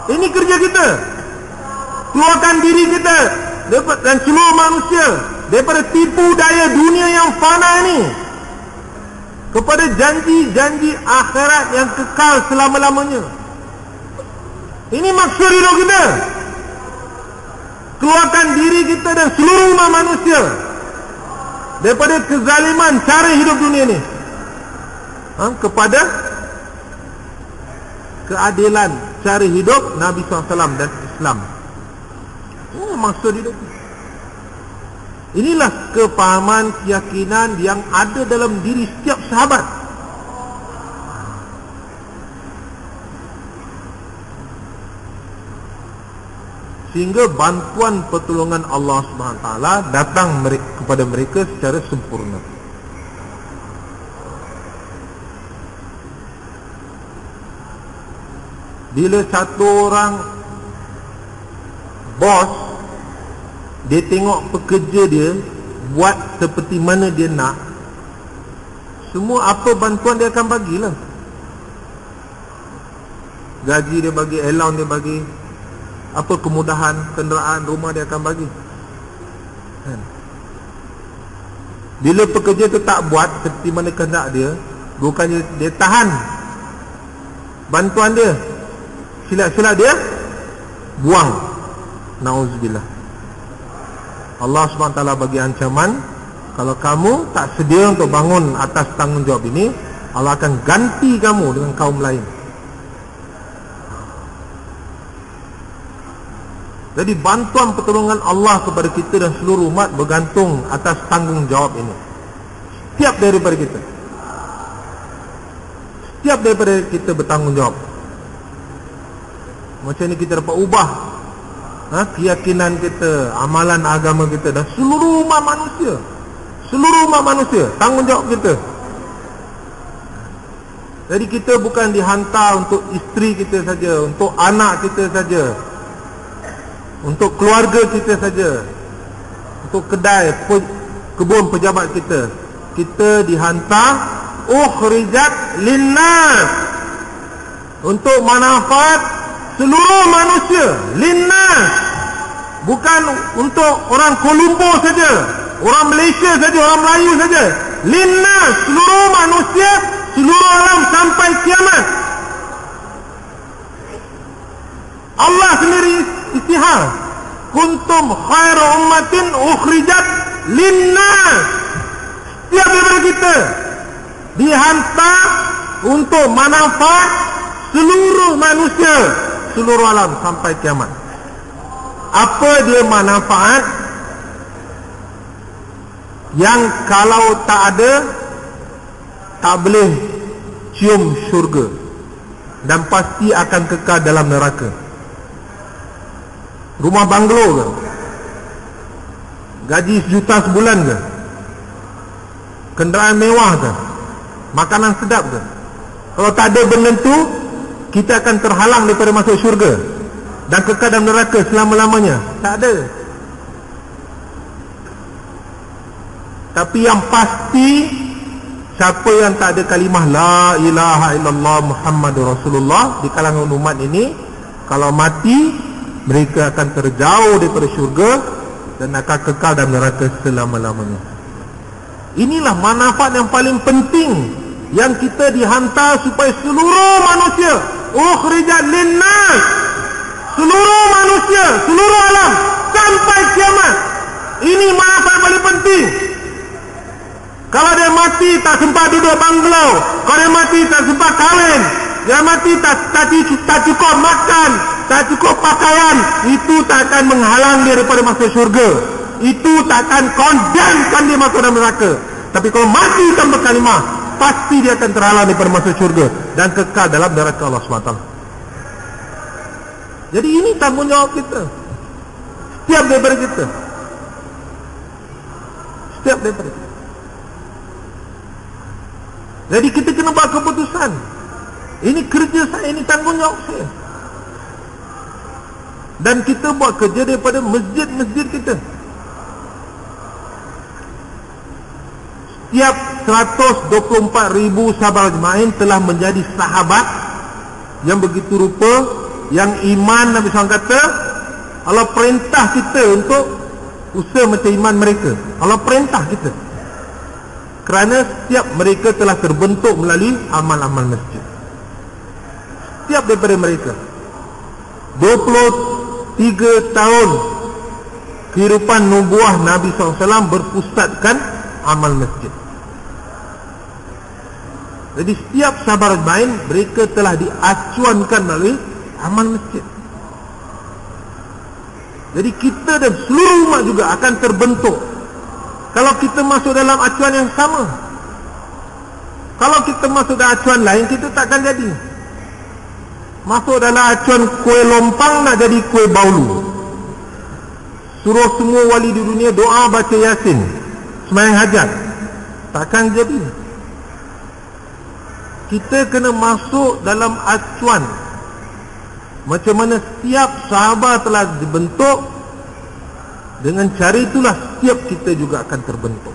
Ini kerja kita. Keluarkan diri kita dan seluruh manusia daripada tipu daya dunia yang fana ini kepada janji-janji akhirat yang kekal selama-lamanya. Ini maksud hidup kita. Keluarkan diri kita dan seluruh umat manusia daripada kezaliman cara hidup dunia ini kepada keadilan cara hidup Nabi SAW dan Islam. Ini maksud hidup. Inilah kepahaman, keyakinan yang ada dalam diri setiap sahabat. Sehingga bantuan pertolongan Allah SWT datang kepada mereka secara sempurna. Bila satu orang bos, dia tengok pekerja dia buat seperti mana dia nak, semua apa bantuan dia akan bagilah. Gaji dia bagi, allowance dia bagi, apa kemudahan, kenderaan, rumah dia akan bagi. Bila pekerja tu tak buat seperti mana kehendak dia, bukannya dia tahan bantuan dia, silap-silap dia buang. Nauzubillah. Allah SWT bagi ancaman, kalau kamu tak sedia untuk bangun atas tanggungjawab ini, Allah akan ganti kamu dengan kaum lain. Jadi bantuan pertolongan Allah kepada kita dan seluruh umat bergantung atas tanggungjawab ini. Setiap daripada kita bertanggungjawab. Macam ni kita dapat ubah keyakinan kita, amalan agama kita dan seluruh umat manusia. Seluruh umat manusia, tanggungjawab kita. Jadi kita bukan dihantar untuk isteri kita saja, untuk anak kita saja, untuk keluarga kita saja, untuk kedai, kebun pejabat kita. Kita dihantar ukhrijat linnas, untuk manfaat seluruh manusia. Linnas, bukan untuk orang Kolombo saja, orang Malaysia saja, orang Melayu saja. Linnas, seluruh manusia, seluruh alam sampai kiamat. Allah sendiri istihar, kuntum khairu ummatin ukhrijat linnas. Setiap daripada kita dihantar untuk manfaat seluruh manusia, seluruh alam sampai kiamat. Apa dia manfaat yang kalau tak ada tak boleh cium syurga dan pasti akan kekal dalam neraka? Rumah banglo ke? Gaji 1 juta sebulan ke? Kenderaan mewah ke? Makanan sedap ke? Kalau tak ada benda tu, kita akan terhalang daripada masuk syurga dan kekal dalam neraka selama-lamanya. Tak ada. Tapi yang pasti, siapa yang tak ada kalimah la ilaha illallah Muhammadur Rasulullah di kalangan umat ini, kalau mati mereka akan terjauh daripada syurga dan akan kekal dalam neraka selama-lamanya. Inilah manfaat yang paling penting yang kita dihantar supaya seluruh manusia ukhrijat linnas, seluruh manusia, seluruh alam sampai kiamat. Ini manfaat paling penting. Kalau dia mati tak sempat duduk banglau, kalau dia mati tak sempat kahwin, dia mati tak cukup makan, tak cukup pakaian, itu tak akan menghalang dia daripada masuk syurga. Itu tak akan condemnkan dia masuk dalam neraka. Tapi kalau mati tanpa kalimah, pasti dia akan terhalang daripada masuk syurga dan kekal dalam neraka Allah SWT. Jadi ini tanggungjawab kita, setiap daripada kita. Setiap daripada kita. Jadi kita kena buat keputusan. Ini kerja saya, ini tanggungjawab saya. Dan kita buat kerja daripada masjid-masjid kita. Setiap 124,000 sahabat ajma'in telah menjadi sahabat yang begitu rupa, yang iman. Nabi SAW kata, Allah perintah kita untuk usaha macam iman mereka. Allah perintah kita, kerana setiap mereka telah terbentuk melalui amal-amal masjid. Setiap daripada mereka 23 tahun kehidupan nubuah Nabi SAW berpusatkan amal masjid. Jadi setiap sahabat ajma'in mereka telah diacuankan melalui amal masjid. Jadi kita dan seluruh umat juga akan terbentuk kalau kita masuk dalam acuan yang sama. Kalau kita masuk dalam acuan lain, kita takkan jadi. Masuk dalam acuan kuih lompang nak jadi kuih baulu. Suruh semua wali di dunia doa baca Yasin, sembahyang hajat, takkan jadi. Kita kena masuk dalam acuan macam mana setiap sahabat telah dibentuk. Dengan cara itulah setiap kita juga akan terbentuk.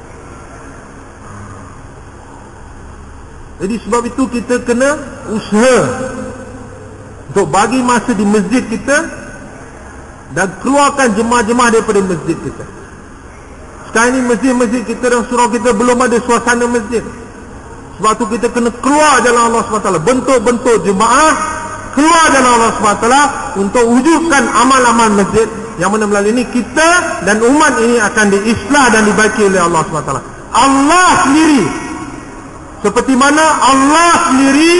Jadi sebab itu kita kena usaha untuk bagi masa di masjid kita dan keluarkan jemaah-jemaah daripada masjid kita. Sekarang ini masjid-masjid kita dan surau kita belum ada suasana masjid. Sebab tu kita kena keluar jalan Allah SWT, bentuk-bentuk jemaah, keluar jalan Allah SWT untuk wujudkan amal-amal masjid, yang mana melalui ini kita dan umat ini akan diislah dan dibaiki oleh Allah SWT. Allah sendiri, seperti mana Allah sendiri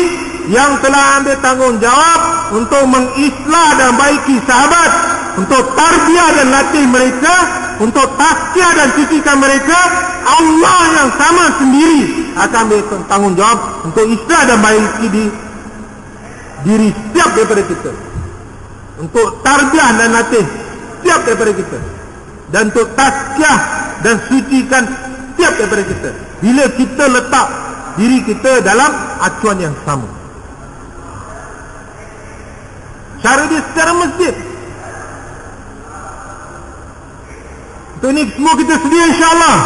yang telah ambil tanggungjawab untuk mengislah dan baiki sahabat, untuk tarbiyah dan latih mereka, untuk tazkiyah dan cucikan mereka, Allah yang sama sendiri akan ambil tanggungjawab untuk islah dan baiki diri setiap daripada kita, untuk tarbiyah dan latih setiap daripada kita, dan untuk tazkiyah dan sucikan setiap daripada kita, bila kita letak diri kita dalam acuan yang sama. Cara dia secara masjid. Untuk ini semua kita sedia insyaAllah.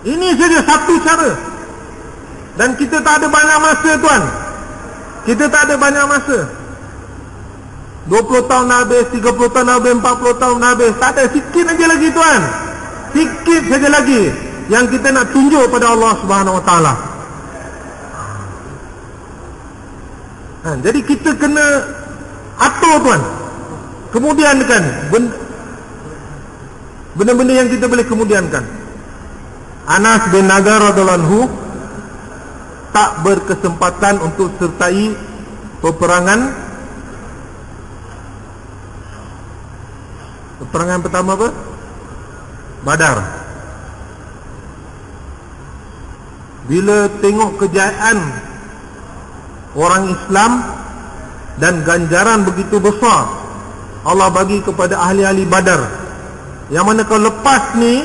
Ini saja satu cara. Dan kita tak ada banyak masa tuan. Kita tak ada banyak masa. 20 tahun habis, 30 tahun habis, 40 tahun habis. Tak ada, sikit saja lagi tuan. Sikit saja lagi yang kita nak tunjuk pada Allah Subhanahu Wa Taala. Jadi kita kena atur tuan. Kemudiankan benda-benda yang kita boleh kemudiankan. Anas bin Nadar radhiyallahu anhu tak berkesempatan untuk sertai peperangan pertama apa? Badar. Bila tengok kejayaan orang Islam dan ganjaran begitu besar Allah bagi kepada ahli-ahli Badar, yang mana kalau lepas ni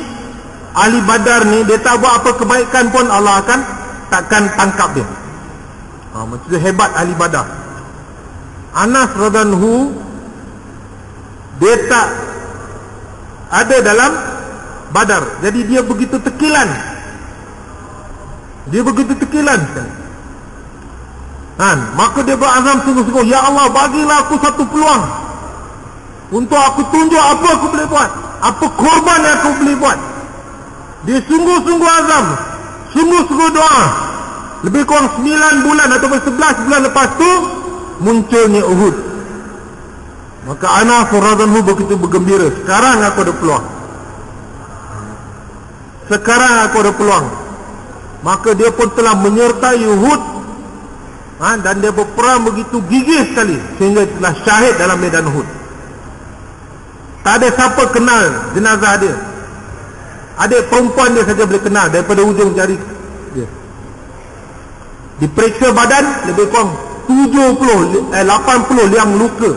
ahli Badar ni dia tak buat apa kebaikan pun Allah akan takkan tangkap dia. Macam tu hebat ahli Badar. Anas radhiyallahu anhu dia tak ada dalam Badar, jadi dia begitu tekilan. Dia begitu tekilan sekali. Maka dia berazam sungguh-sungguh, ya Allah, bagilah aku satu peluang untuk aku tunjuk apa aku boleh buat, apa korban yang aku boleh buat. Dia sungguh-sungguh azam, sungguh-sungguh doa. Lebih kurang 9 bulan atau 11 bulan lepas tu munculnya Uhud. Maka Anas radhiyallahu anhu begitu bergembira, sekarang aku ada peluang. Sekarang aku ada peluang. Maka dia pun telah menyertai Uhud, dan dia berperang begitu gigih sekali sehingga telah syahid dalam medan Uhud. Tak ada siapa kenal jenazah dia. Adik perempuan dia saja boleh kenal daripada ujung jari dia. Diperiksa badan, lebih kurang 80 liang luka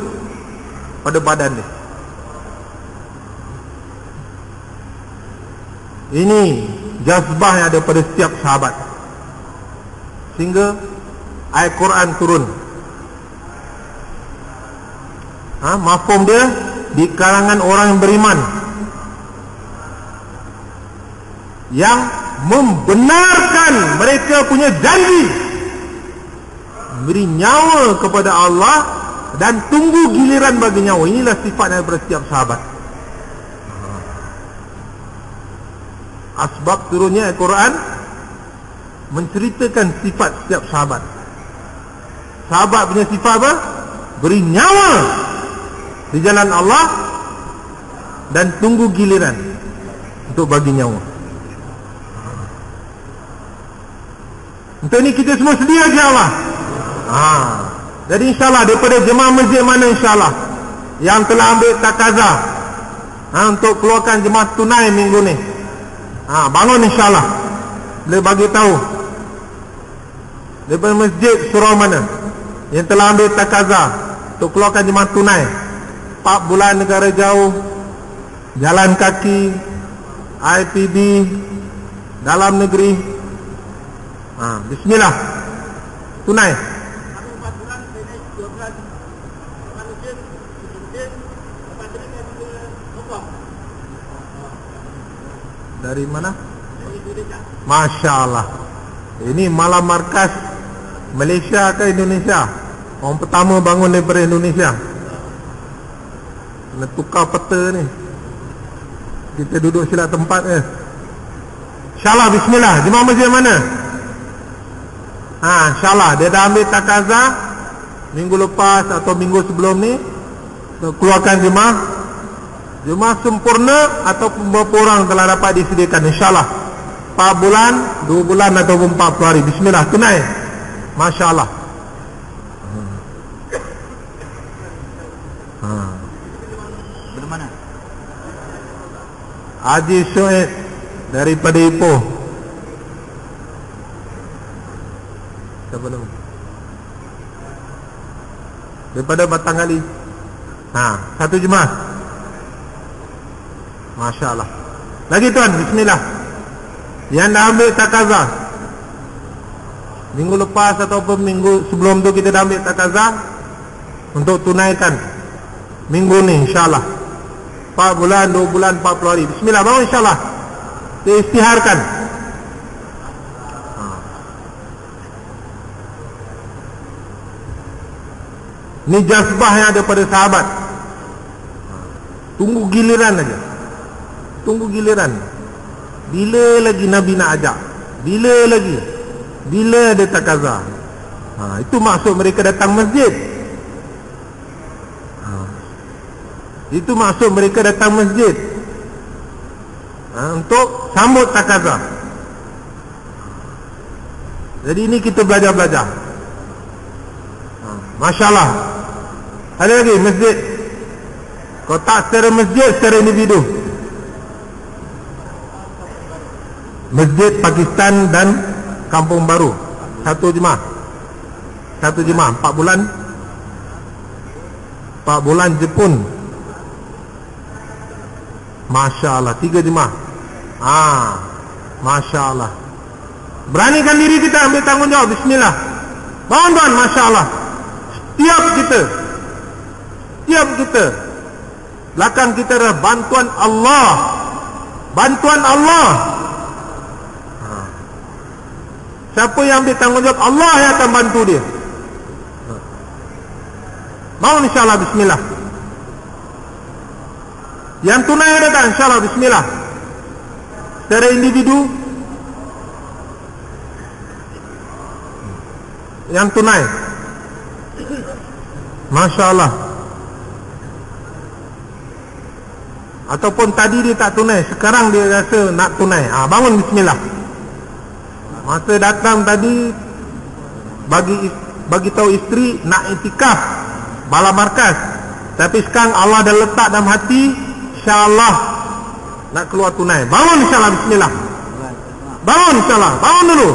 pada badan dia. Ini jazbah yang ada pada setiap sahabat, sehingga ayat Quran turun. Mafhum dia di kalangan orang yang beriman, yang membenarkan mereka punya janji, beri nyawa kepada Allah dan tunggu giliran bagi nyawa. Inilah sifat daripada setiap sahabat. Asbab turunnya Al-Quran menceritakan sifat setiap sahabat. Sahabat punya sifat apa? Beri nyawa di jalan Allah dan tunggu giliran untuk bagi nyawa. Untuk ini kita semua sedia insya-Allah. Jadi insya-Allah daripada jemaah masjid mana insya-Allah yang telah ambil takazah untuk keluarkan jemaah tunai minggu ni, bangun insya-Allah. Boleh bagi tahu daripada masjid surau mana yang telah ambil takazah untuk keluarkan jemaah tunai 4 bulan negara jauh, jalan kaki, IPB, dalam negeri. Bismillah, tunai. Dari mana? Masya Allah. Ini malam markas Malaysia ke Indonesia? Orang pertama bangun daripada Indonesia. Kena tukar peta ni. Kita duduk silap tempat ke? InsyaAllah, bismillah. Jemaah masjid mana? InsyaAllah dia dah ambil takazah minggu lepas atau minggu sebelum ni, keluarkan jemaah sempurna ataupun berapa orang telah dapat disediakan insyaAllah 4 bulan, 2 bulan ataupun 40 hari. Bismillah, tunai. Masya Allah. Dari mana? Haji Syuib daripada Ipoh. Siapa nama? Daripada Batangali. Satu jemaah. Masya Allah. Lagi tuan, bismillah. Yang dah ambil takazah minggu lepas ataupun minggu sebelum tu, kita dah ambil takazah untuk tunaikan minggu ni insyaAllah 4 bulan, 2 bulan, 40 hari. Bismillah, bangun insyaAllah. Kita istiharkan. Ini jazbah yang ada pada sahabat. Tunggu giliran aja. Tunggu giliran. Bila lagi Nabi nak ajak? Bila lagi? Bila ada takazah? Itu maksud mereka datang masjid. Itu maksud mereka datang masjid, untuk sambut takazah. Jadi ini kita belajar-belajar. Masya Allah. Ada lagi masjid. Kalau tak secara masjid, secara individu. Masjid Pakistan dan Kampung Baru. Satu jemaah 4 bulan. 4 bulan Jepun. Masya Allah, 3 jemaah. Masya Allah. Beranikan diri kita ambil tanggungjawab. Bismillah. Bangun tuan, Masya Allah. Setiap kita belakang kita adalah bantuan Allah. Bantuan Allah. Siapa yang ambil tanggungjawab, Allah yang akan bantu dia. Bangun insyaAllah, bismillah. Yang tunai ada tak? InsyaAllah, bismillah. Secara individu, yang tunai. Masya Allah. Ataupun tadi dia tak tunai, sekarang dia rasa nak tunai. Bangun, bismillah. Masa datang tadi bagi tahu isteri nak iktikaf malam markas, tapi sekarang Allah dah letak dalam hati, InsyaAllah nak keluar tunai. Bangun insyaAllah, bismillah. Bangun insyaAllah, bangun dulu.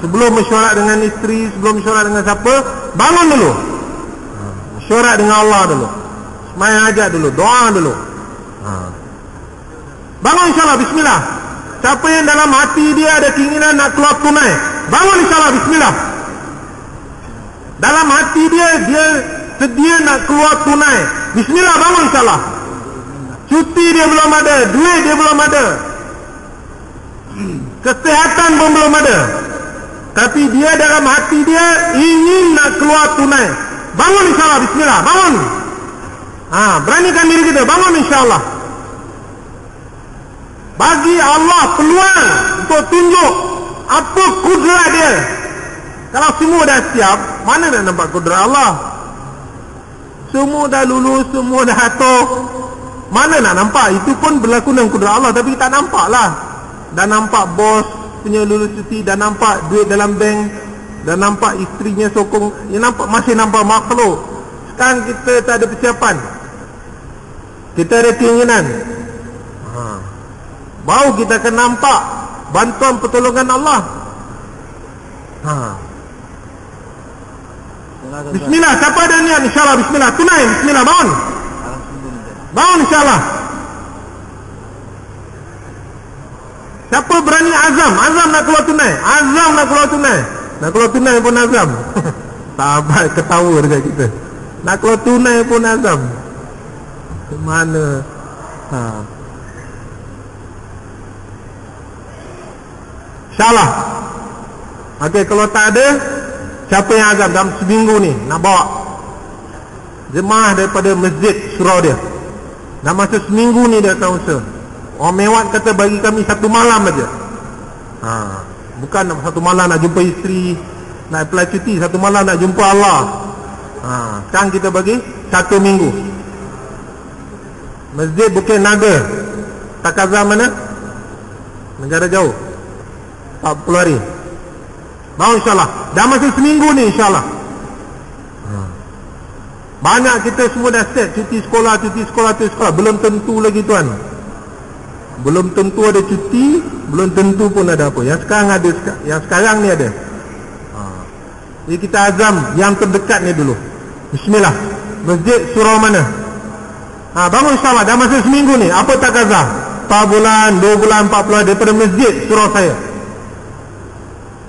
Sebelum mesyuarat dengan isteri, sebelum mesyuarat dengan siapa, bangun dulu. Mesyuarat dengan Allah dulu. Semayang hajat dulu, doa dulu. Bangun insyaAllah, bismillah. Siapa yang dalam hati dia ada keinginan nak keluar tunai, bangun insyaAllah, bismillah. Dalam hati dia sedia nak keluar tunai. Bismillah, bangun insyaAllah. Cuti dia belum ada, duit dia belum ada, kesihatan pun belum ada, tapi dia dalam hati dia ingin nak keluar tunai. Bangun insyaAllah, bismillah, bangun. Beranikan diri kita, bangun insyaAllah. Bagi Allah peluang untuk tunjuk apa kudrat dia. Kalau semua dah siap, mana nak nampak kudrat Allah? Semua dah lulus, semua dah atur, mana nak nampak? Itu pun berlaku dengan kudrat Allah, tapi tak nampak lah. Dah nampak bos punya lulus cuti, dah nampak duit dalam bank, dah nampak isterinya sokong, masih nampak makhluk. Sekarang kita tak ada persiapan, kita ada keinginan, baru kita akan nampak bantuan pertolongan Allah. Bismillah, siapa ada niat insyaAllah, bismillah, tunai, bismillah, bangun. Bangun insyaAllah. Siapa berani azam nak keluar tunai, azam nak keluar tunai. Nak keluar tunai pun azam. Sahabat ketawa dekat kita. Nak keluar tunai pun azam. Mana? InsyaAllah. Okey, kalau tak ada, siapa yang azam dalam seminggu ni nak bawa jemaah daripada masjid surau dia, dalam masa seminggu ni dia akan usaha. Orang Mewat kata bagi kami 1 malam aja. Bukan 1 malam nak jumpa isteri, nak apply cuti, 1 malam nak jumpa Allah. Sekarang kita bagi 1 minggu. Masjid Bukit Naga, Takazam mana? Negara jauh, 40 hari. Mau insyaAllah dalam masa seminggu ni insyaAllah. Banyak kita semua dah set cuti sekolah. Belum tentu lagi tuan, belum tentu ada cuti, belum tentu pun ada apa. Yang sekarang ada, yang sekarang ni ada. Jadi kita azam yang terdekat ni dulu. Bismillah. Masjid surau mana? Bangun insyaAllah dalam masa seminggu ni. Apa tak kazah? 4 bulan, 2 bulan, 4 bulan daripada masjid surau saya.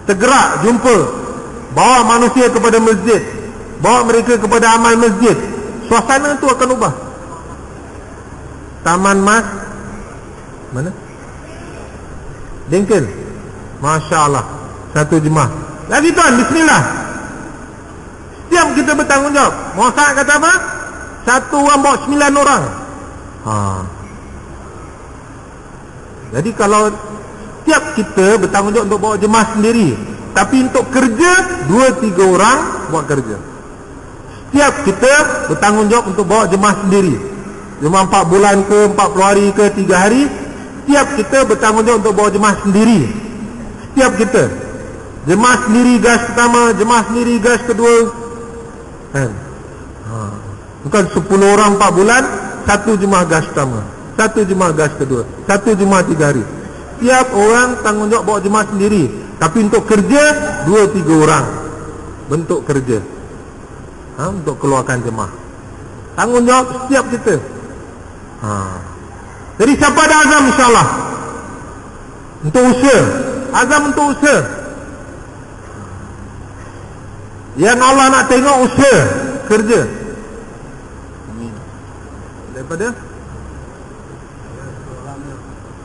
Tergerak jumpa, bawa manusia kepada masjid, bawa mereka kepada amal masjid. Suasana tu akan ubah. Taman Mas mana? Dengkel. Masya Allah, 1 jemaah. Lagi tuan, bismillah. Setiap kita bertanggungjawab. Muhammad kata apa? 1 orang bawa 9 orang. Jadi kalau setiap kita bertanggungjawab untuk bawa jemaah sendiri, tapi untuk kerja 2-3 orang buat kerja. Setiap kita bertanggungjawab untuk bawa jemaah sendiri. Jemaah 4 bulan ke, 40 hari ke, 3 hari. Setiap kita bertanggungjawab untuk bawa jemaah sendiri. Setiap kita. Jemaah sendiri gas pertama, jemaah sendiri gas kedua. Bukan 10 orang 4 bulan, 1 jemaah gas pertama, 1 jemaah gas kedua, 1 jemaah 3 hari. Setiap orang tanggungjawab bawa jemaah sendiri. Tapi untuk kerja 2-3 orang bentuk kerja, untuk keluarkan jemaah. Tanggungjawab setiap kita. Jadi siapa ada azam insyaAllah untuk usaha, azam untuk usaha, yang Allah nak tengok usaha, kerja. Daripada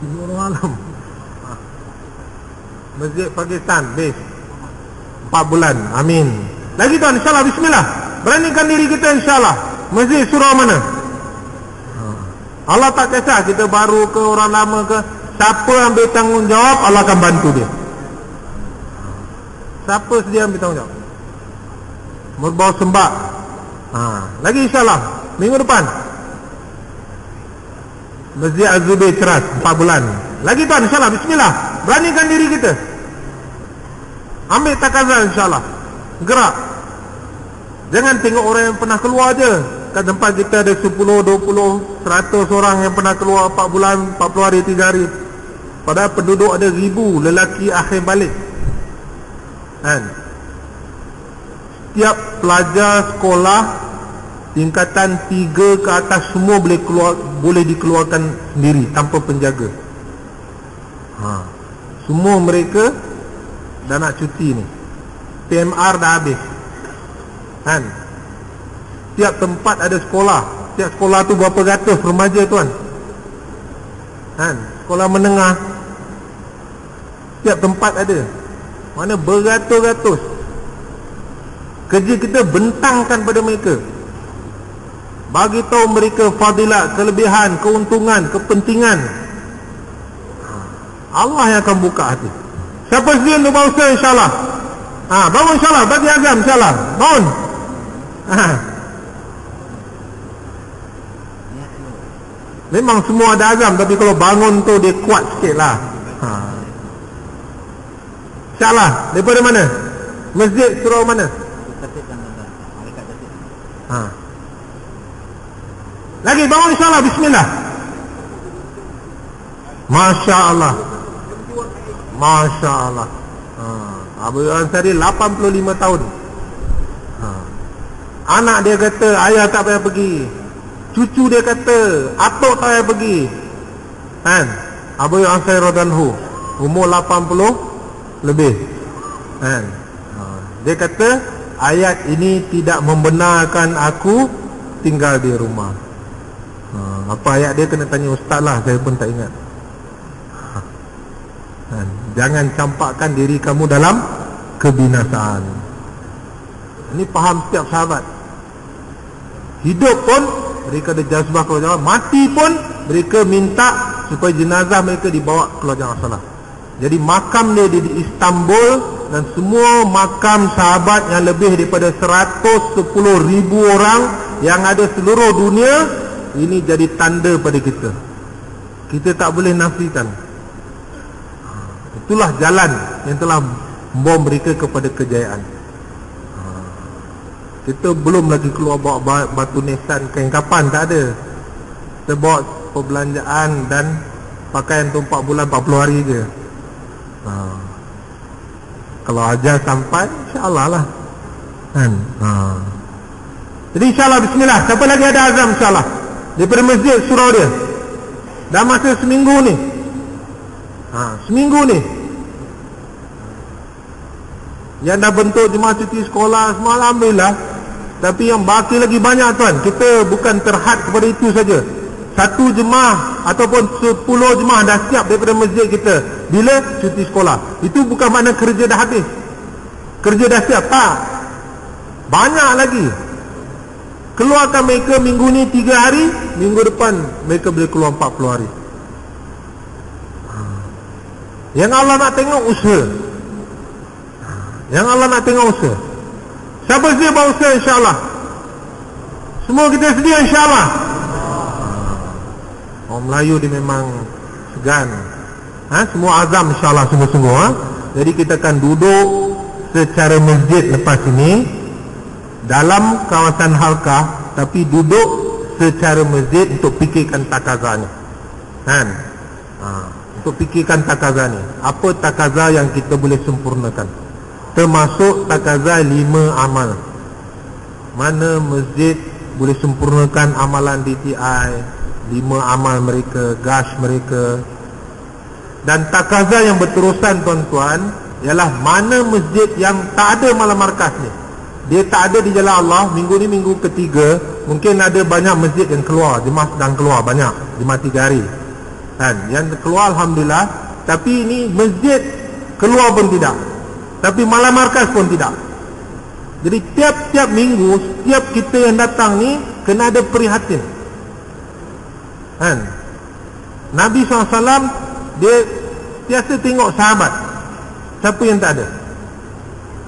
Timur Alam, Masjid Pakistan base 4 bulan. Amin. Lagi tuan, insyaAllah, bismillah. Beranikan diri kita insyaAllah. Masjid surau mana? Allah tak kisah kita baru ke orang lama ke, siapa ambil tanggungjawab Allah akan bantu dia. Siapa sedia ambil tanggungjawab? Bawa sembah. Lagi insyaAllah minggu depan Masjid Az-Zubair Ceras 4 bulan. Lagi tuan, insyaAllah, bismillah. Beranikan diri kita, ambil takazal insyaAllah. Gerak. Jangan tengok orang yang pernah keluar je. Kat tempat kita ada 10, 20, 100 orang yang pernah keluar 4 bulan, 40 hari, 3 hari. Padahal penduduk ada 1000 lelaki akhir balik. Setiap pelajar sekolah tingkatan 3 ke atas semua boleh dikeluarkan sendiri tanpa penjaga. Semua mereka dah nak cuti ni. PMR dah habis. Kan? Tiap tempat ada sekolah. Tiap sekolah tu berapa ratus remaja tuan. Kan? Sekolah menengah. Tiap tempat ada. Mana beratus-ratus. Kerja kita bentangkan pada mereka. Bagi tahu mereka fadilat, kelebihan, keuntungan, kepentingan. Allah yang akan buka hati. Siapa sedia untuk bangun Ustaz insyaAllah? Bangun insyaAllah, bagi azam insyaAllah. Bangun. Memang semua ada azam, tapi kalau bangun tu dia kuat sikit lah. InsyaAllah. Daripada mana? Masjid surau mana? Lagi bangun insyaAllah. Bismillah. Masya Allah. Masya Allah. Abu Ansari 85 tahun. Anak dia kata ayah tak payah pergi. Cucu dia kata atuk tak payah pergi. Kan? Abu Ansari radhiyallahu umur 80 lebih. Kan? Dia kata ayat ini tidak membenarkan aku tinggal di rumah. Apa ayat dia kena tanya ustaz lah, saya pun tak ingat. Jangan campakkan diri kamu dalam kebinasaan. Ini faham setiap sahabat. Hidup pun mereka ada jazbah keluar jangan, mati pun mereka minta supaya jenazah mereka dibawa keluar jangan salah. Jadi makam dia di Istanbul, dan semua makam sahabat yang lebih daripada 110,000 orang yang ada seluruh dunia, ini jadi tanda pada kita. Kita tak boleh nafikan. Itulah jalan yang telah membawa mereka kepada kejayaan. Kita belum lagi keluar bawa batu nisan, kain kapan, tak ada. Kita bawa perbelanjaan dan pakaian tu 4 bulan 40 hari je. Kalau ajal sampai, insyaAllah lah. Kan? Jadi insyaAllah bismillah. Siapa lagi ada azam insyaAllah daripada masjid surau dia? Dah masa seminggu ni. Seminggu ni yang dah bentuk jemaah cuti sekolah semua, alhamdulillah. Tapi yang baki lagi banyak tuan. Kita bukan terhad kepada itu saja. 1 jemaah ataupun 10 jemaah dah siap daripada masjid kita bila cuti sekolah. Itu bukan makna kerja dah habis, kerja dah siap, tak. Banyak lagi. Keluarkan mereka minggu ni 3 hari, minggu depan mereka boleh keluar 40 hari. Yang Allah nak tengok usaha. Yang Allah nak tengok usaha. Siapa sedia berusaha insyaAllah? Semua kita sedia insyaAllah. Orang Melayu dia memang segan. Semua azam insyaAllah sungguh-sungguh. Jadi kita akan duduk secara masjid lepas ini dalam kawasan halqah, tapi duduk secara masjid untuk fikirkan takazanya. Kan? Untuk fikirkan takaza ni. Apa takaza yang kita boleh sempurnakan? Termasuk takaza 5 amal. Mana masjid boleh sempurnakan amalan DTI, 5 amal mereka, gas mereka. Dan takaza yang berterusan tuan-tuan ialah mana masjid yang tak ada malam markas ni. Dia tak ada di jalan Allah. Minggu ni minggu ketiga, mungkin ada banyak masjid yang keluar, jemaah sedang keluar banyak, jemaah 3 hari. Kan? Yang keluar alhamdulillah. Tapi ini masjid keluar pun tidak, tapi malam markas pun tidak. Jadi tiap-tiap minggu, setiap kita yang datang ni kena ada prihatin. Kan? Nabi SAW dia biasa tengok sahabat, siapa yang tak ada.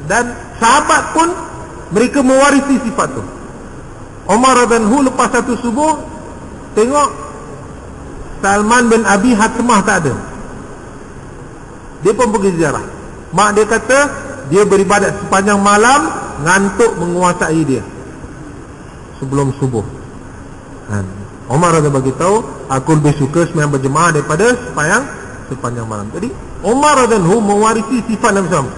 Dan sahabat pun mereka mewarisi sifat tu. Umar radhiyallahu lepas satu subuh tengok Salman bin Abi Hatmah tak ada. Dia pun pergi ziarah. Mak dia kata dia beribadat sepanjang malam, ngantuk menguasai dia sebelum subuh. Umar ada bagi tahu, aku lebih suka sembahyang berjemaah daripada sembahyang sepanjang malam. Jadi Umar radhiyallahu mewarisi sifat Nabi SAW.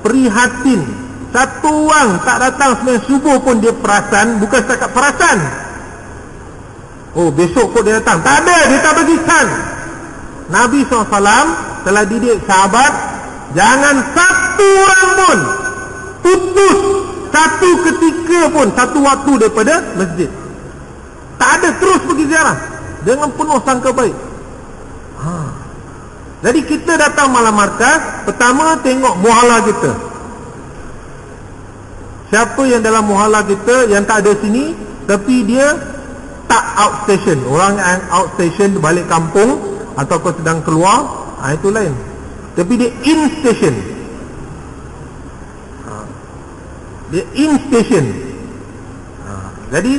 Prihatin. Satu orang tak datang sembahyang subuh pun dia perasan. Bukan setakat perasan, oh besok kot dia datang, tak ada, dia tak bagikan. Nabi SAW telah didik sahabat, jangan satu orang pun putus satu ketika pun, satu waktu daripada masjid. Tak ada, terus pergi ziarah dengan penuh sangka baik. Jadi kita datang malam markaz, pertama tengok muhala kita. Siapa yang dalam muhala kita yang tak ada sini, tapi dia tak outstation. Orang yang outstation balik kampung ataupun sedang keluar, itu lain. Tapi dia in station. Dia in station. Jadi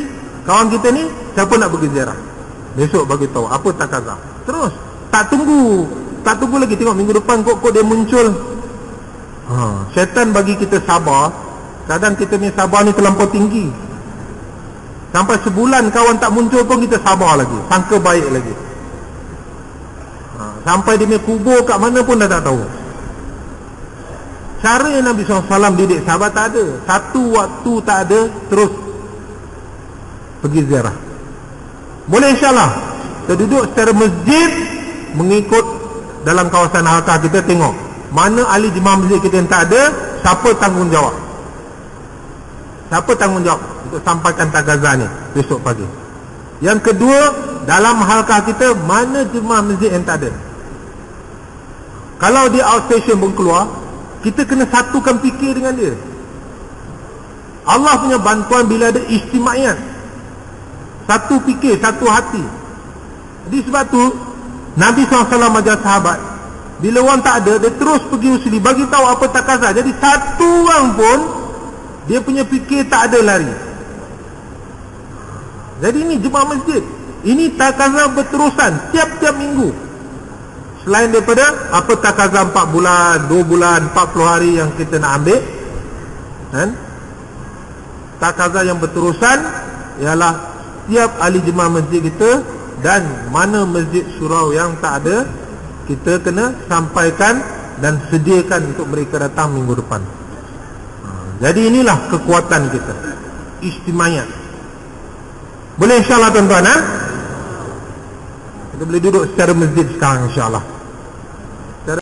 kawan kita ni, siapa nak pergi ziarah, besok bagi tahu apa takazah. Terus tak tunggu lagi, tengok minggu depan kok dia muncul. Syaitan bagi kita sabar. Kadang kita ni sabar ni terlampau tinggi. Sampai sebulan kawan tak muncul pun kita sabar lagi, sangka baik lagi. Sampai dia punya kubur kat mana pun dah tak tahu. Cara yang Nabi SAW didik sahabat tak ada. Satu waktu tak ada, terus pergi ziarah. Boleh insyaAllah. Kita duduk secara masjid, mengikut dalam kawasan halkah kita, tengok mana ahli jemaah masjid kita yang tak ada, siapa tanggungjawab. Siapa tanggungjawab untuk sampaikan takazah ni besok pagi. Yang kedua, dalam halkah kita, mana jemaah masjid yang tak ada. Kalau dia outstation pun keluar, kita kena satukan fikir dengan dia. Allah punya bantuan bila ada ijtimaiyat, satu fikir, satu hati. Jadi sebab tu Nabi SAW ajar sahabat, bila orang tak ada, dia terus pergi usli, bagi tahu apa takazah. Jadi satu orang pun dia punya fikir tak ada lari. Jadi ini jemaah masjid, ini takazah berterusan tiap-tiap minggu. Selain daripada apa takazah 4 bulan, 2 bulan, 40 hari yang kita nak ambil, kan? Takazah yang berterusan ialah setiap ahli jemaah masjid kita, dan mana masjid surau yang tak ada, kita kena sampaikan dan sediakan untuk mereka datang minggu depan. Jadi inilah kekuatan kita, ijtimaiyat. Boleh insyaAllah tuan-tuan, kita boleh duduk secara masjid sekarang insyaAllah.